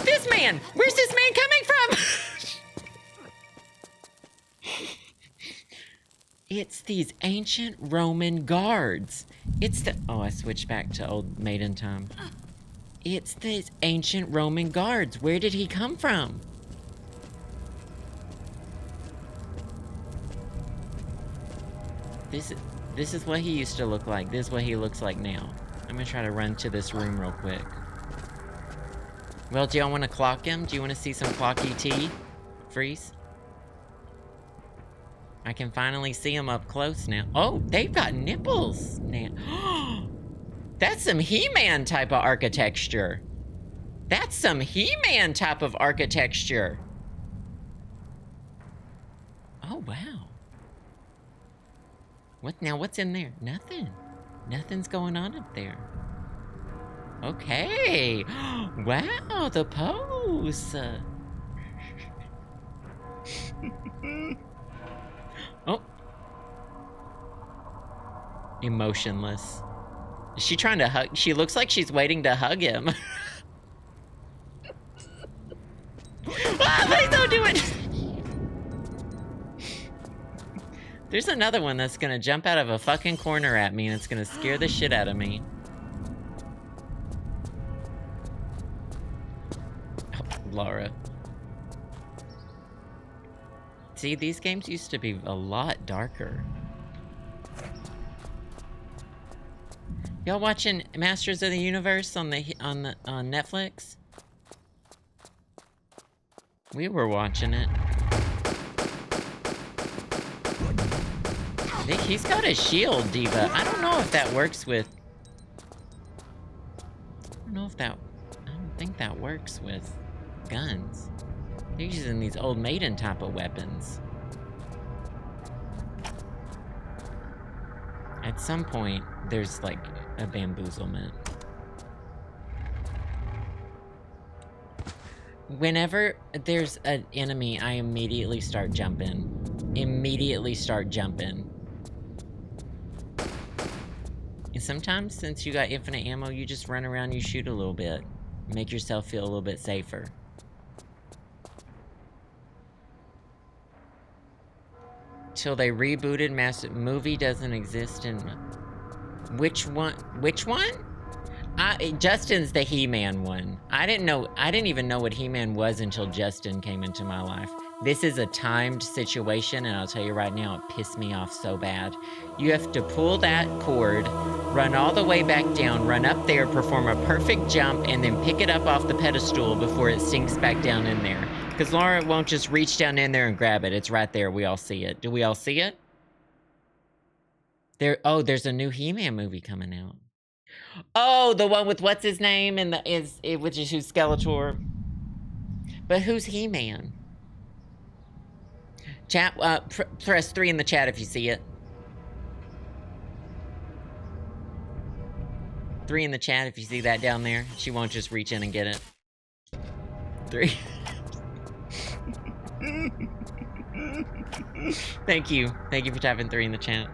This man! Where's this man coming from? It's these ancient Roman guards. It's the... Oh, I switched back to old maiden time. It's these ancient Roman guards. Where did he come from? This is what he used to look like. This is what he looks like now. I'm gonna try to run to this room real quick. Well, do y'all want to clock him? Do you want to see some clock ET? Freeze? I can finally see them up close now. Oh, they've got nipples now. That's some He-Man type of architecture. That's some He-Man type of architecture. Oh, wow. What's in there? Nothing. Nothing's going on up there. Okay. Wow, the pose. Oh. Emotionless. Is she trying to hug? She looks like she's waiting to hug him. Ah, please don't do it! There's another one that's gonna jump out of a fucking corner at me and it's gonna scare the shit out of me. Oh, Lara. See, these games used to be a lot darker. Y'all watching Masters of the Universe on Netflix? We were watching it. I think he's got a shield, Diva. I don't know if that works with... I don't think that works with guns. They're using these old maiden type of weapons. At some point, there's like a bamboozlement. Whenever there's an enemy, I immediately start jumping. Immediately start jumping. And sometimes, since you got infinite ammo, you just run around, you shoot a little bit. Make yourself feel a little bit safer. Till they rebooted Master... Movie doesn't exist in... Which one? Which one? Justin's the He-Man one. I didn't even know what He-Man was until Justin came into my life. This is a timed situation, and I'll tell you right now, it pissed me off so bad. You have to pull that cord, run all the way back down, run up there, perform a perfect jump, and then pick it up off the pedestal before it sinks back down in there. Because Lara won't just reach down in there and grab it. It's right there. We all see it. Do we all see it? There's a new He-Man movie coming out. Oh, the one with what's his name and which is who's Skeletor. But who's He-Man? Chat, press 3 in the chat if you see it. 3 in the chat if you see that down there. She won't just reach in and get it. 3. Thank you. Thank you for typing 3 in the chat.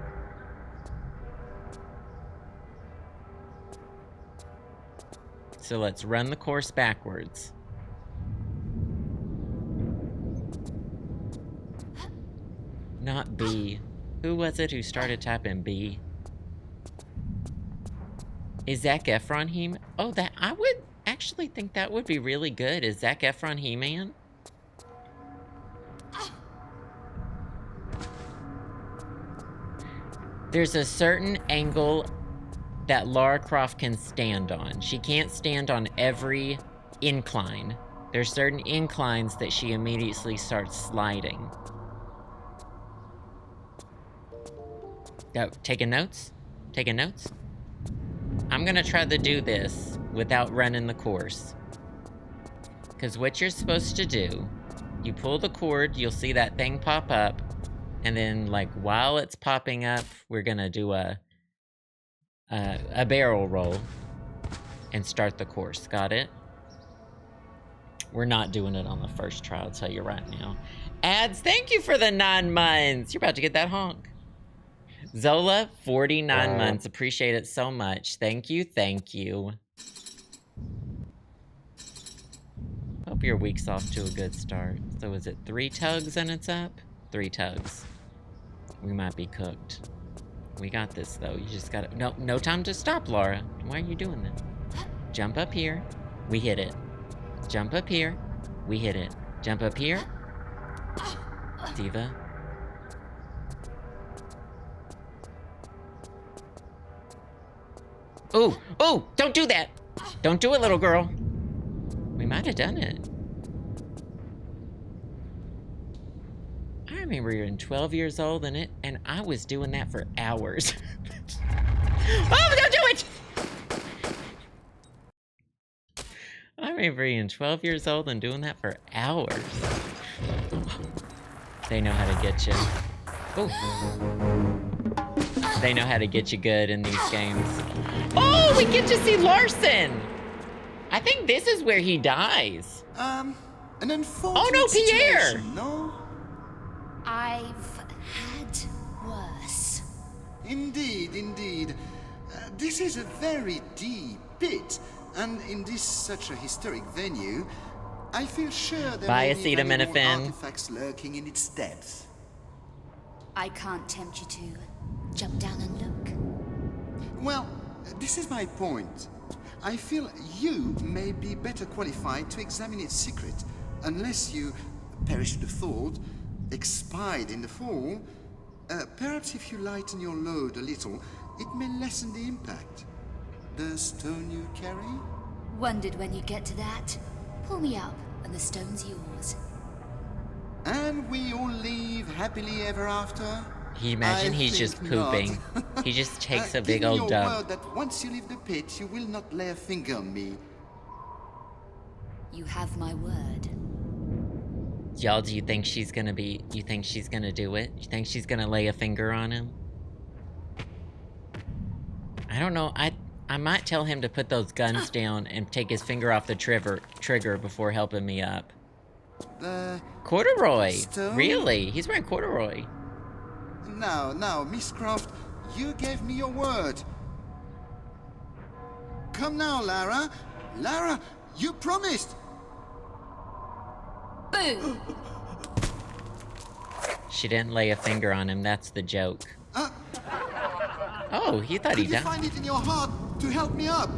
So let's run the course backwards. Not B. Who was it who started typing B? Is Zac Efron He-Man? Oh, that I would actually think that would be really good. Is Zac Efron He-Man? There's a certain angle that Lara Croft can stand on. She can't stand on every incline. There's certain inclines that she immediately starts sliding. Taking notes? Taking notes? I'm gonna try to do this without running the course. Because what you're supposed to do, you pull the cord, you'll see that thing pop up, and then, like, while it's popping up, we're gonna do a barrel roll and start the course. Got it? We're not doing it on the first try, I'll tell you right now. Ads, thank you for the 9 months. You're about to get that honk. Zola, 49 months. Appreciate it so much. Thank you, thank you. Hope your week's off to a good start. So is it 3 tugs and it's up? 3 tugs. We might be cooked. We got this, though. You just gotta... No time to stop, Lara. Why are you doing that? Jump up here. We hit it. Jump up here. We hit it. Jump up here. Diva. Ooh! Ooh! Don't do that! Don't do it, little girl. We might have done it. I I remember being 12 years old and I was doing that for hours. Oh, don't do it! I remember being 12 years old and doing that for hours. They know how to get you. Ooh. They know how to get you good in these games. Oh, we get to see Larson! I think this is where he dies. An unfortunate Oh no, Pierre! situation, no? I've had worse. Indeed. This is a very deep pit, and in this such a historic venue, I feel sure there may be many more artifacts lurking in its depths. I can't tempt you to jump down and look. Well, this is my point. I feel you may be better qualified to examine its secret, unless you perished the thought, expired in the fall. Perhaps if you lighten your load a little, it may lessen the impact. The stone you carry? Wondered when you'd get to that. Pull me up, and the stone's yours. And we all live happily ever after? Imagine he's just pooping. He just takes a big old dump. dump. Word that once you leave the pit, you will not lay a finger on me. You have my word. Y'all, do you think she's gonna do it? You think she's gonna lay a finger on him? I don't know. I might tell him to put those guns down and take his finger off the trigger before helping me up. The corduroy? stone? Really? He's wearing corduroy. Now, Miss Croft, you gave me your word. Come now, Lara. Lara, you promised. Boo! She didn't lay a finger on him, that's the joke. Oh, he thought he Could you died. find it in your heart to help me up?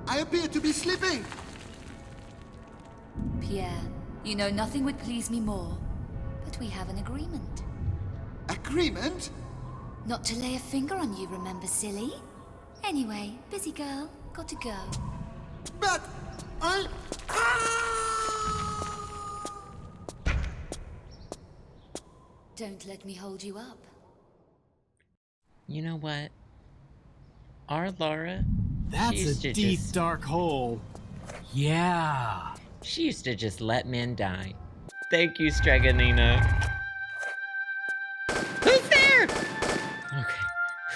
I appear to be slipping. Pierre, you know nothing would please me more, but we have an agreement. Agreement? Not to lay a finger on you, remember, silly? Anyway, busy girl, got to go. But I... Don't let me hold you up. You know what? Our Lara... That's a deep, dark hole. Yeah. She used to just let men die. Thank you, Streganina. Who's there?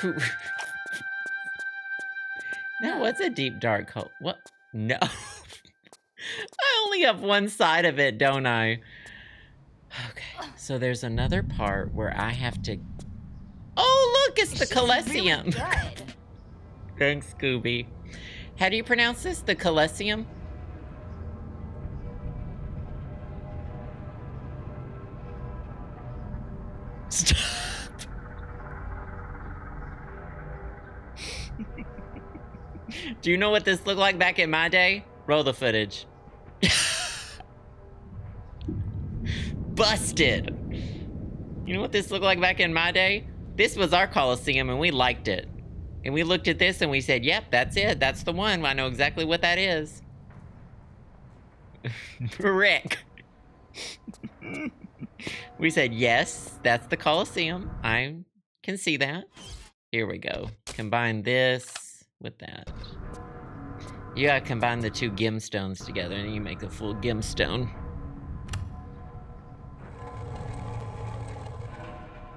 Okay. That was a deep, dark hole. What? No. I only have one side of it, don't I? Okay. So there's another part where I have to... Oh, look! It's the Coliseum. Really good. Thanks, Scooby. How do you pronounce this? The Coliseum? Stop. Do you know what this looked like back in my day? Roll the footage. Busted. You know what this looked like back in my day? This was our Coliseum and we liked it. And we looked at this and we said, yep, that's it. That's the one. I know exactly what that is. Rick. We said, yes, that's the Coliseum. I can see that. Here we go. Combine this with that. You gotta combine the two gemstones together and you make a full gemstone.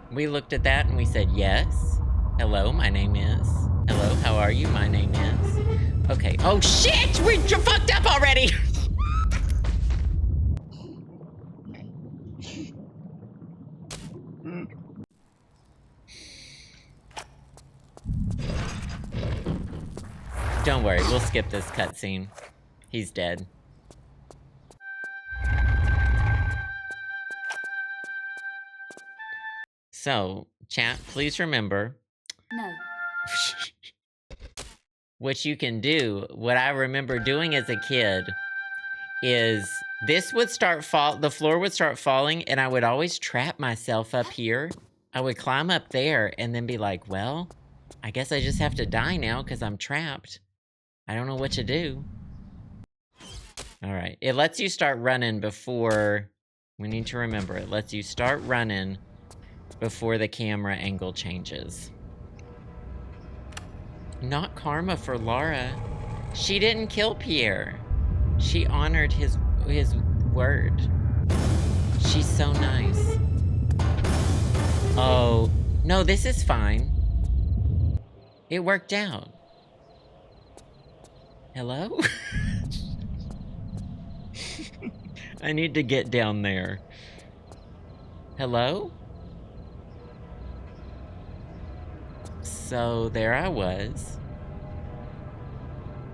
We looked at that and we said, yes. Hello, my name is. Hello, how are you? My name is. Okay. Oh shit! We're fucked up already! Don't worry, we'll skip this cutscene. He's dead. So, chat, please remember. No. What you can do, what I remember doing as a kid, is this would start the floor would start falling, and I would always trap myself up here. I would climb up there and then be like, well, I guess I just have to die now because I'm trapped. I don't know what to do. All right, it lets you start running before We need to remember it. Lets you start running before the camera angle changes. Not karma for Lara. She didn't kill Pierre. She honored his word. She's so nice. Oh, no, this is fine. It worked out. Hello? I need to get down there. Hello? So there I was.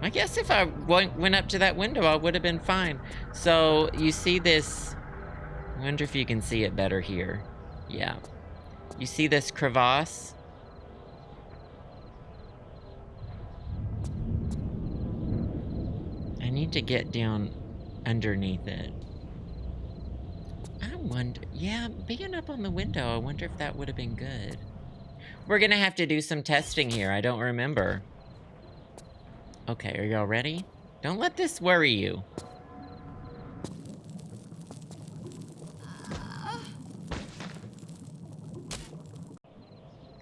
I guess if I went up to that window, I would have been fine. So you see this, I wonder if you can see it better here. Yeah. You see this crevasse? I need to get down underneath it. I wonder, yeah, being up on the window, I wonder if that would have been good. We're gonna have to do some testing here. I don't remember. Okay, are y'all ready? Don't let this worry you.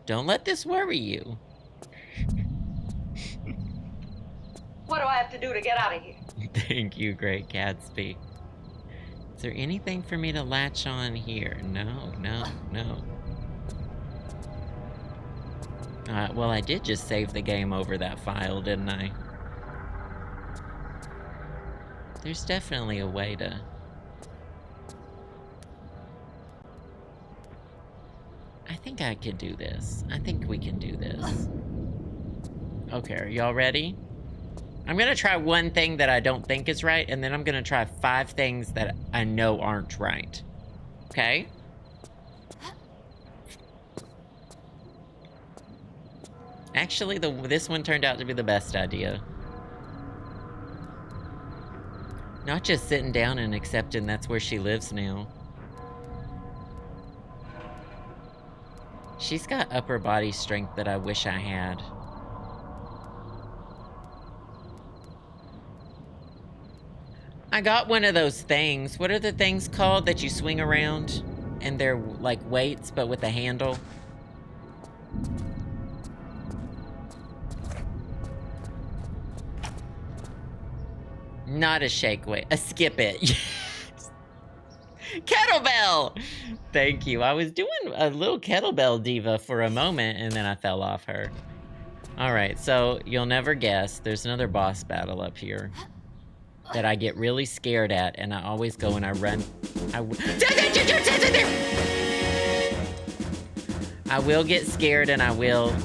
Don't let this worry you. What do I have to do to get out of here? Thank you, Great Gatsby. Is there anything for me to latch on here? No, no, no. Well, I did just save the game over that file, didn't I? There's definitely a way to... I think I could do this. I think we can do this. Okay, are y'all ready? I'm gonna try one thing that I don't think is right, and then I'm gonna try 5 things that I know aren't right. Okay? Actually, this one turned out to be the best idea. Not just sitting down and accepting that's where she lives now. She's got upper body strength that I wish I had. I got one of those things. What are the things called that you swing around? And they're like weights, but with a handle. Not a shake weight, a skip it. Yes. Kettlebell! Thank you. I was doing a little kettlebell diva for a moment and then I fell off her. All right, so you'll never guess. There's another boss battle up here that I get really scared at, and I always go and I run. I will get scared and I will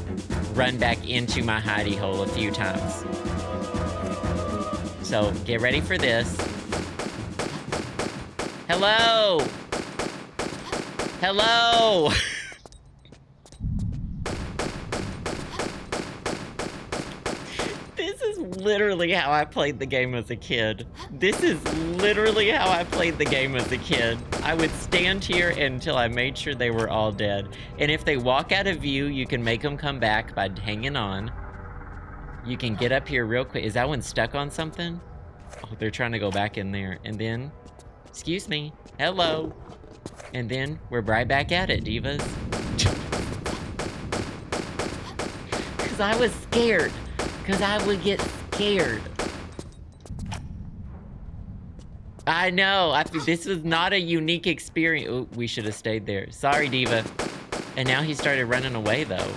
run back into my hidey hole a few times. So get ready for this. Hello! Hello! This is literally how I played the game as a kid. This is literally how I played the game as a kid. I would stand here until I made sure they were all dead. And if they walk out of view, you can make them come back by hanging on. You can get up here real quick. Is that one stuck on something? Oh, they're trying to go back in there. And then, excuse me, hello. And then we're right back at it, divas. Because I was scared. Because I would get scared. I know. This was not a unique experience. Oh, we should have stayed there. Sorry, diva. And now he started running away, though.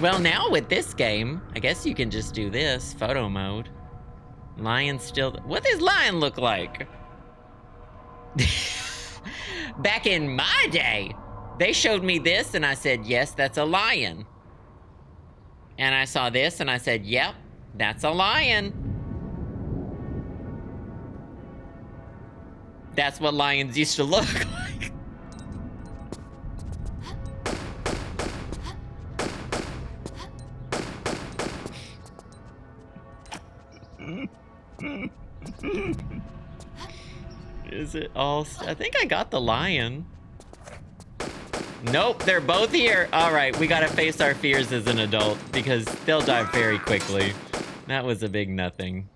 Well, now with this game, I guess you can just do this. Photo mode. Lion still... What does Lion look like? Back in my day, they showed me this and I said, yes, that's a lion. And I saw this and I said, yep, that's a lion. That's what lions used to look like. Is it all... I think I got the lion. Nope, they're both here. All right, we gotta face our fears as an adult because they'll die very quickly. That was a big nothing.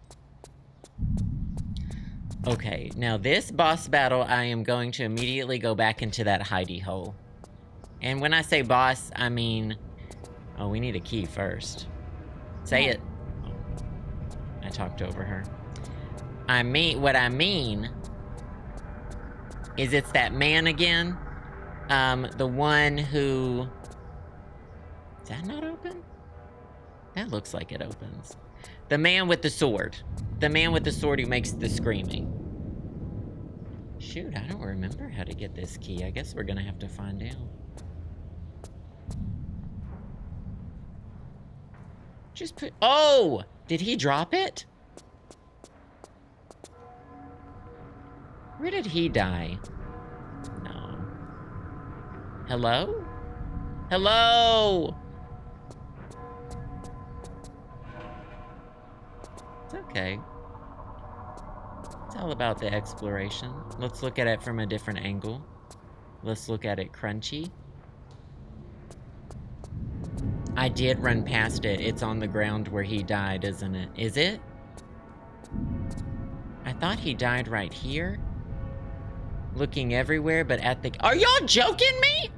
Okay, now this boss battle, I am going to immediately go back into that hidey hole. And when I say boss, I mean... Oh, we need a key first. Say it. Oh, I talked over her. What I mean is it's that man again. The one who... Is that not open? That looks like it opens. The man with the sword. The man with the sword who makes the screaming. Shoot, I don't remember how to get this key. I guess we're gonna have to find out. Just put... Oh! Did he drop it? Where did he die? No. Hello? Hello? It's okay. It's all about the exploration. Let's look at it from a different angle. Let's look at it crunchy. I did run past it. It's on the ground where he died, isn't it? Is it? I thought he died right here. Looking everywhere, but at the... Are y'all joking me?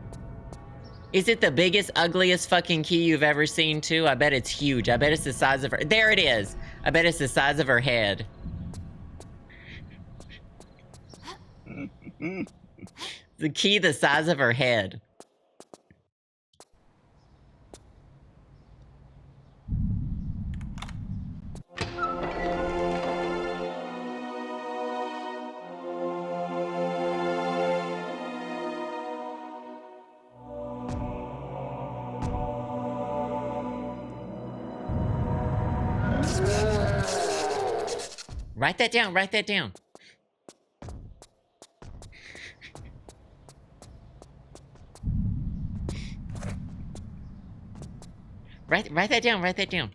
Is it the biggest, ugliest fucking key you've ever seen, too? I bet it's huge. I bet it's the size of her... There it is! I bet it's the size of her head. The key the size of her head. Write that down, write that down. Write that down, write that down.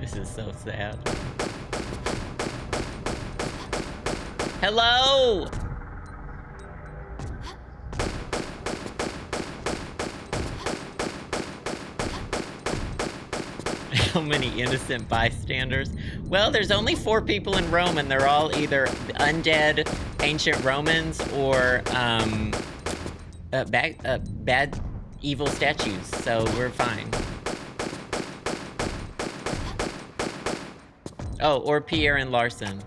This is so sad. Hello! How many innocent bystanders? Well, there's only 4 people in Rome, and they're all either undead ancient Romans or bad evil statues, so we're fine. Oh, or Pierre and Larson.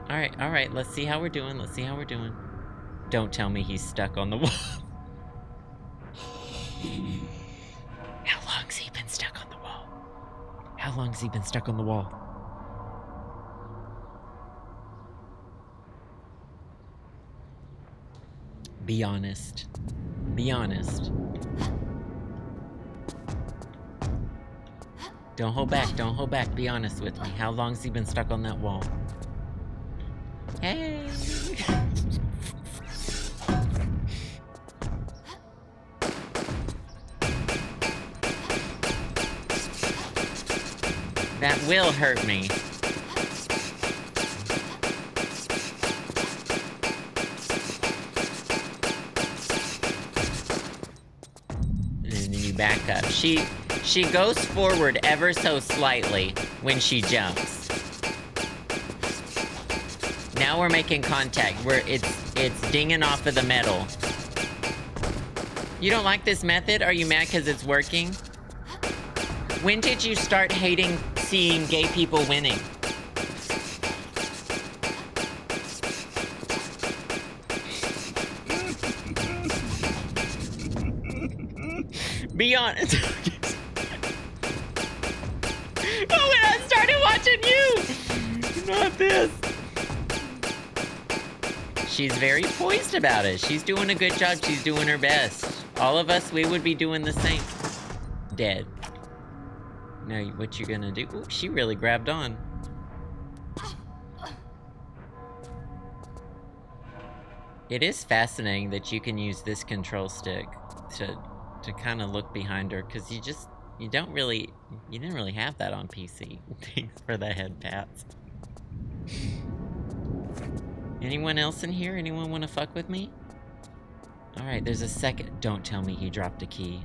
Alright, let's see how we're doing, let's see how we're doing. Don't tell me he's stuck on the wall. How long's he been stuck on the wall? How long's he been stuck on the wall? Be honest. Be honest. Don't hold back, don't hold back. Be honest with me. How long's he been stuck on that wall? Hey! That will hurt me. And then you back up. She goes forward ever so slightly when she jumps. Now we're making contact. It's dinging off of the metal. You don't like this method? Are you mad because it's working? When did you start hating seeing gay people winning? Be honest. Oh, when I started watching you! Not this. She's very poised about it. She's doing a good job. She's doing her best. All of us, we would be doing the same. Dead. Now, what you gonna do? Ooh, she really grabbed on. It is fascinating that you can use this control stick to kind of look behind her, because you didn't really have that on PC. Thanks for the head pats. Anyone else in here? Anyone want to fuck with me? Alright, there's a second. Don't tell me he dropped a key.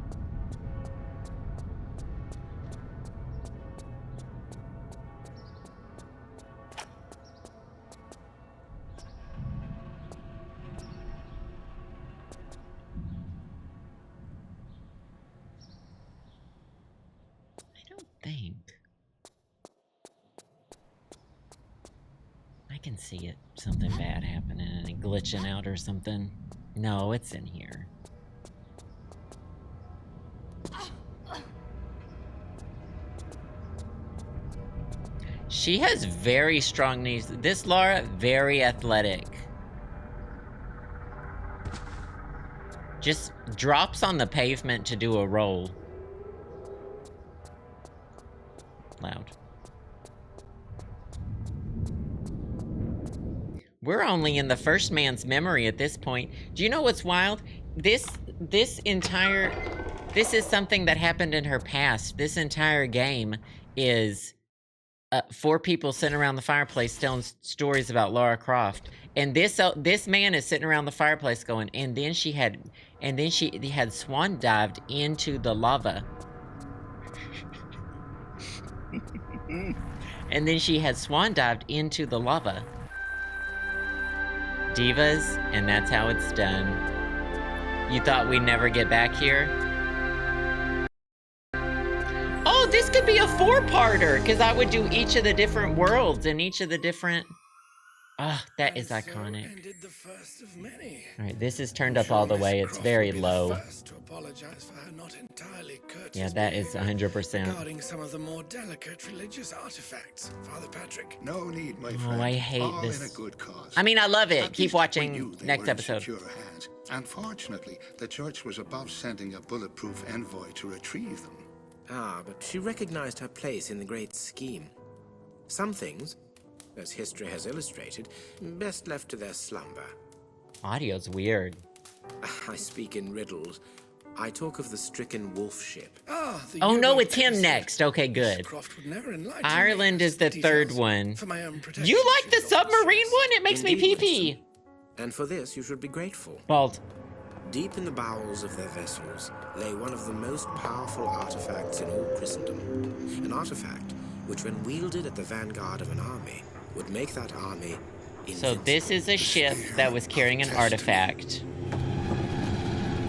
I don't think. I can see it. Something bad happening and it glitching out or something. No, it's in here. She has very strong knees. This Lara, very athletic. Just drops on the pavement to do a roll. Loud. We're only in the first man's memory at this point. Do you know what's wild? This is something that happened in her past. This entire game is 4 people sitting around the fireplace telling stories about Lara Croft. And this man is sitting around the fireplace going, and then she had swan dived into the lava. And then she had swan dived into the lava. Divas, and that's how it's done. You thought we'd never get back here? Oh, this could be a 4-parter, because I would do each of the different worlds and each of the different... Ah, oh, that is iconic. Ended the first of many. Alright, this is turned up all the way. It's very low. First to apologize for her not entirely courteous Yeah, that is 100%. regarding some of the more delicate religious artifacts, Father Patrick. No need, my friend. Oh, I hate All this. in a good cause. I mean, I love it. At Keep least watching we knew they next were in episode. secure hands. Unfortunately, the church was above sending a bulletproof envoy to retrieve them. Ah, but she recognized her place in the great scheme. Some things, as history has illustrated, best left to their slumber. Audio's weird. I speak in riddles. I talk of the stricken wolf ship. Oh no, it's him next. Okay, good. Ireland is the third one. You like the submarine one? It makes me pee-pee. And for this, you should be grateful. Bald. Deep in the bowels of their vessels lay one of the most powerful artifacts in all Christendom. An artifact which, when wielded at the vanguard of an army, would make that army invincible. So this is a ship that was carrying an artifact.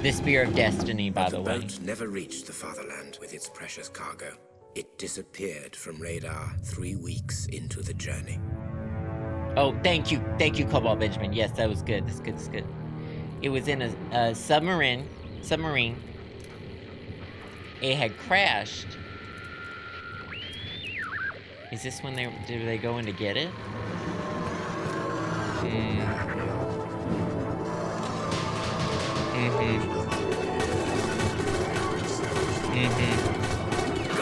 The Spear of Destiny, by the way. The boat never reached the fatherland with its precious cargo. It disappeared from radar 3 weeks into the journey. Oh, thank you, Cobalt Benjamin. Yes, that was good. That's good. That's good. It was in a submarine. It had crashed. Is this when did they go in to get it?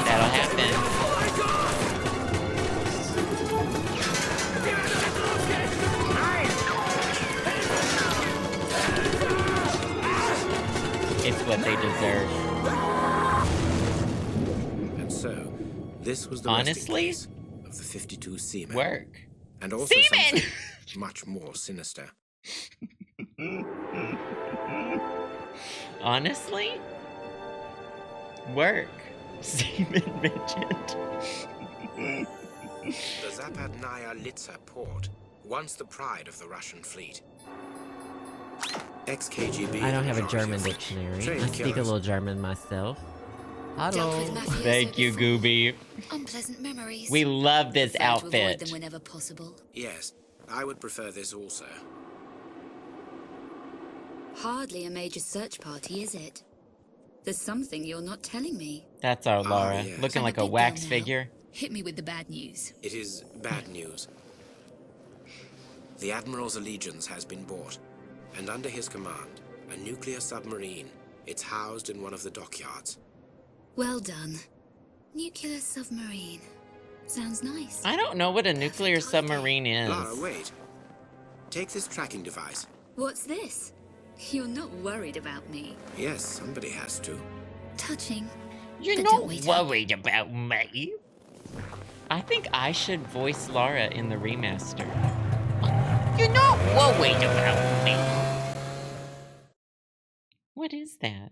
That'll happen. It's what they deserve. And so, this was the honestly resting place of the 52 seamen. Work. And also seamen! something much more sinister. Honestly? Work. Seaman mentioned. The Zapadnaya Litsa port, once the pride of the Russian fleet. Ex-KGB. I don't have a German dictionary. I speak a little German myself. Hello. Thank you, Gooby. Unpleasant memories. We love this Prefer to avoid outfit. them whenever possible. Yes, I would prefer this also. Hardly a major search party, is it? There's something you're not telling me. That's our Lara, yes. looking I'm like a a big wax girl now. figure. Hit me with the bad news. It is bad news. The Admiral's allegiance has been bought, and under his command, a nuclear submarine. It's housed in one of the dockyards. Well done. Nuclear submarine. Sounds nice. I don't know what a nuclear submarine is. Lara, wait. Take this tracking device. What's this? You're not worried about me. Yes, somebody has to. Touching. You're But not don't wait up. worried about me. I think I should voice Lara in the remaster. You're not worried about me. that?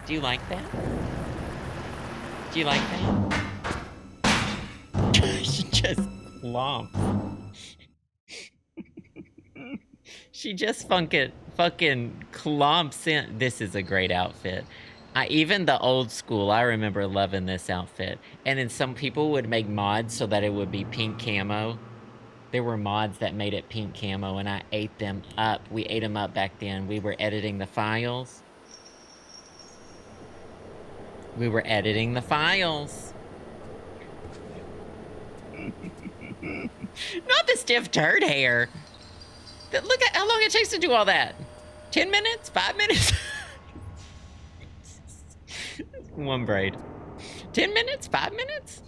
Do you like that? Do you like that? She just clomps. She just fucking clomps in. This is a great outfit. Even the old school, I remember loving this outfit. And then some people would make mods so that it would be pink camo. There were mods that made it pink camo, and I ate them up. We ate them up back then. We were editing the files. Not the stiff turd hair. Look at how long it takes to do all that. 10 minutes? 5 minutes? One braid. 10 minutes? 5 minutes?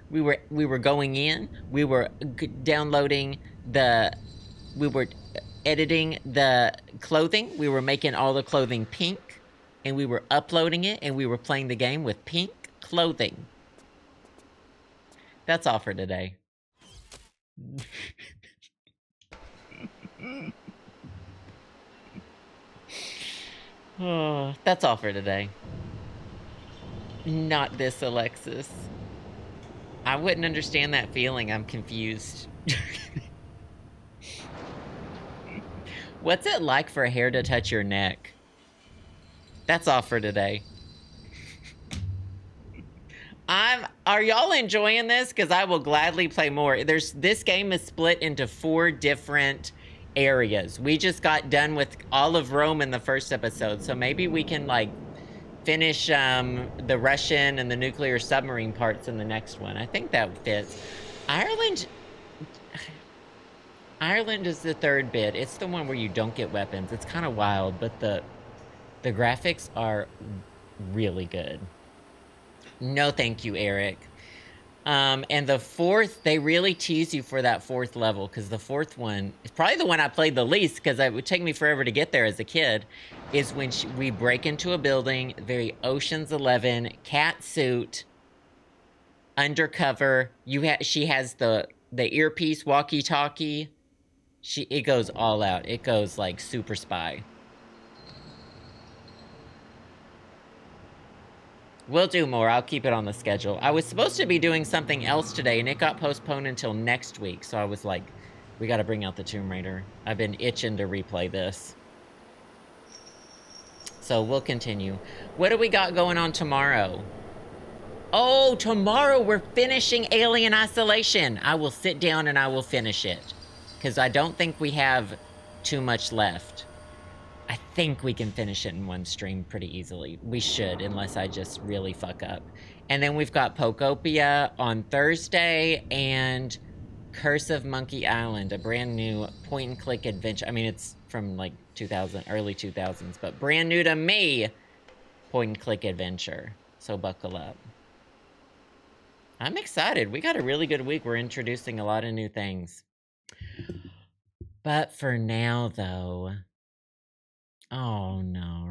We were going in. We were downloading we were editing the clothing. We were making all the clothing pink. And we were uploading it. And we were playing the game with pink clothing. That's all for today. Oh, that's all for today. Not this, Alexis. I wouldn't understand that feeling. I'm confused. What's it like for a hair to touch your neck? That's all for today. Are y'all enjoying this? Because I will gladly play more. This game is split into 4 different areas. We just got done with all of Rome in the first episode, so maybe we can like finish the Russian and the nuclear submarine parts in the next one. I think that fits. Ireland is the 3rd bit. It's the one where you don't get weapons. It's kind of wild, but the graphics are really good. No thank you, Eric. And the 4th, they really tease you for that 4th level, because the 4th one is probably the one I played the least, because it would take me forever to get there as a kid, is when we break into a building, very Ocean's 11, cat suit, undercover. She has the earpiece, walkie-talkie. It goes all out. It goes like super spy. We'll do more. I'll keep it on the schedule. I was supposed to be doing something else today, and it got postponed until next week. So I was like, we got to bring out the Tomb Raider. I've been itching to replay this. So we'll continue. What do we got going on tomorrow? Oh, tomorrow we're finishing Alien Isolation. I will sit down and I will finish it, because I don't think we have too much left. I think we can finish it in one stream pretty easily. We should, unless I just really fuck up. And then we've got Pokopia on Thursday and Curse of Monkey Island, a brand new point-and-click adventure. I mean, it's from like early 2000s, but brand new to me point-and-click adventure. So buckle up. I'm excited. We got a really good week. We're introducing a lot of new things. But for now, though... Oh, no.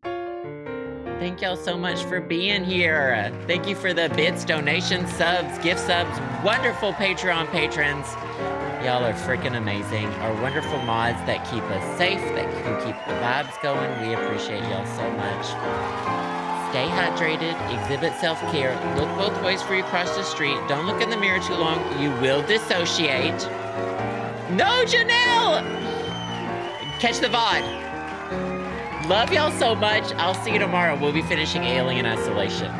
Thank y'all so much for being here. Thank you for the bits, donations, subs, gift subs, wonderful Patreon patrons. Y'all are freaking amazing. Our wonderful mods that keep us safe, who keep the vibes going. We appreciate y'all so much. Stay hydrated, exhibit self-care, look both ways before you cross the street. Don't look in the mirror too long. You will dissociate. No, Janelle! Catch the VOD. Love y'all so much. I'll see you tomorrow. We'll be finishing Alien Isolation.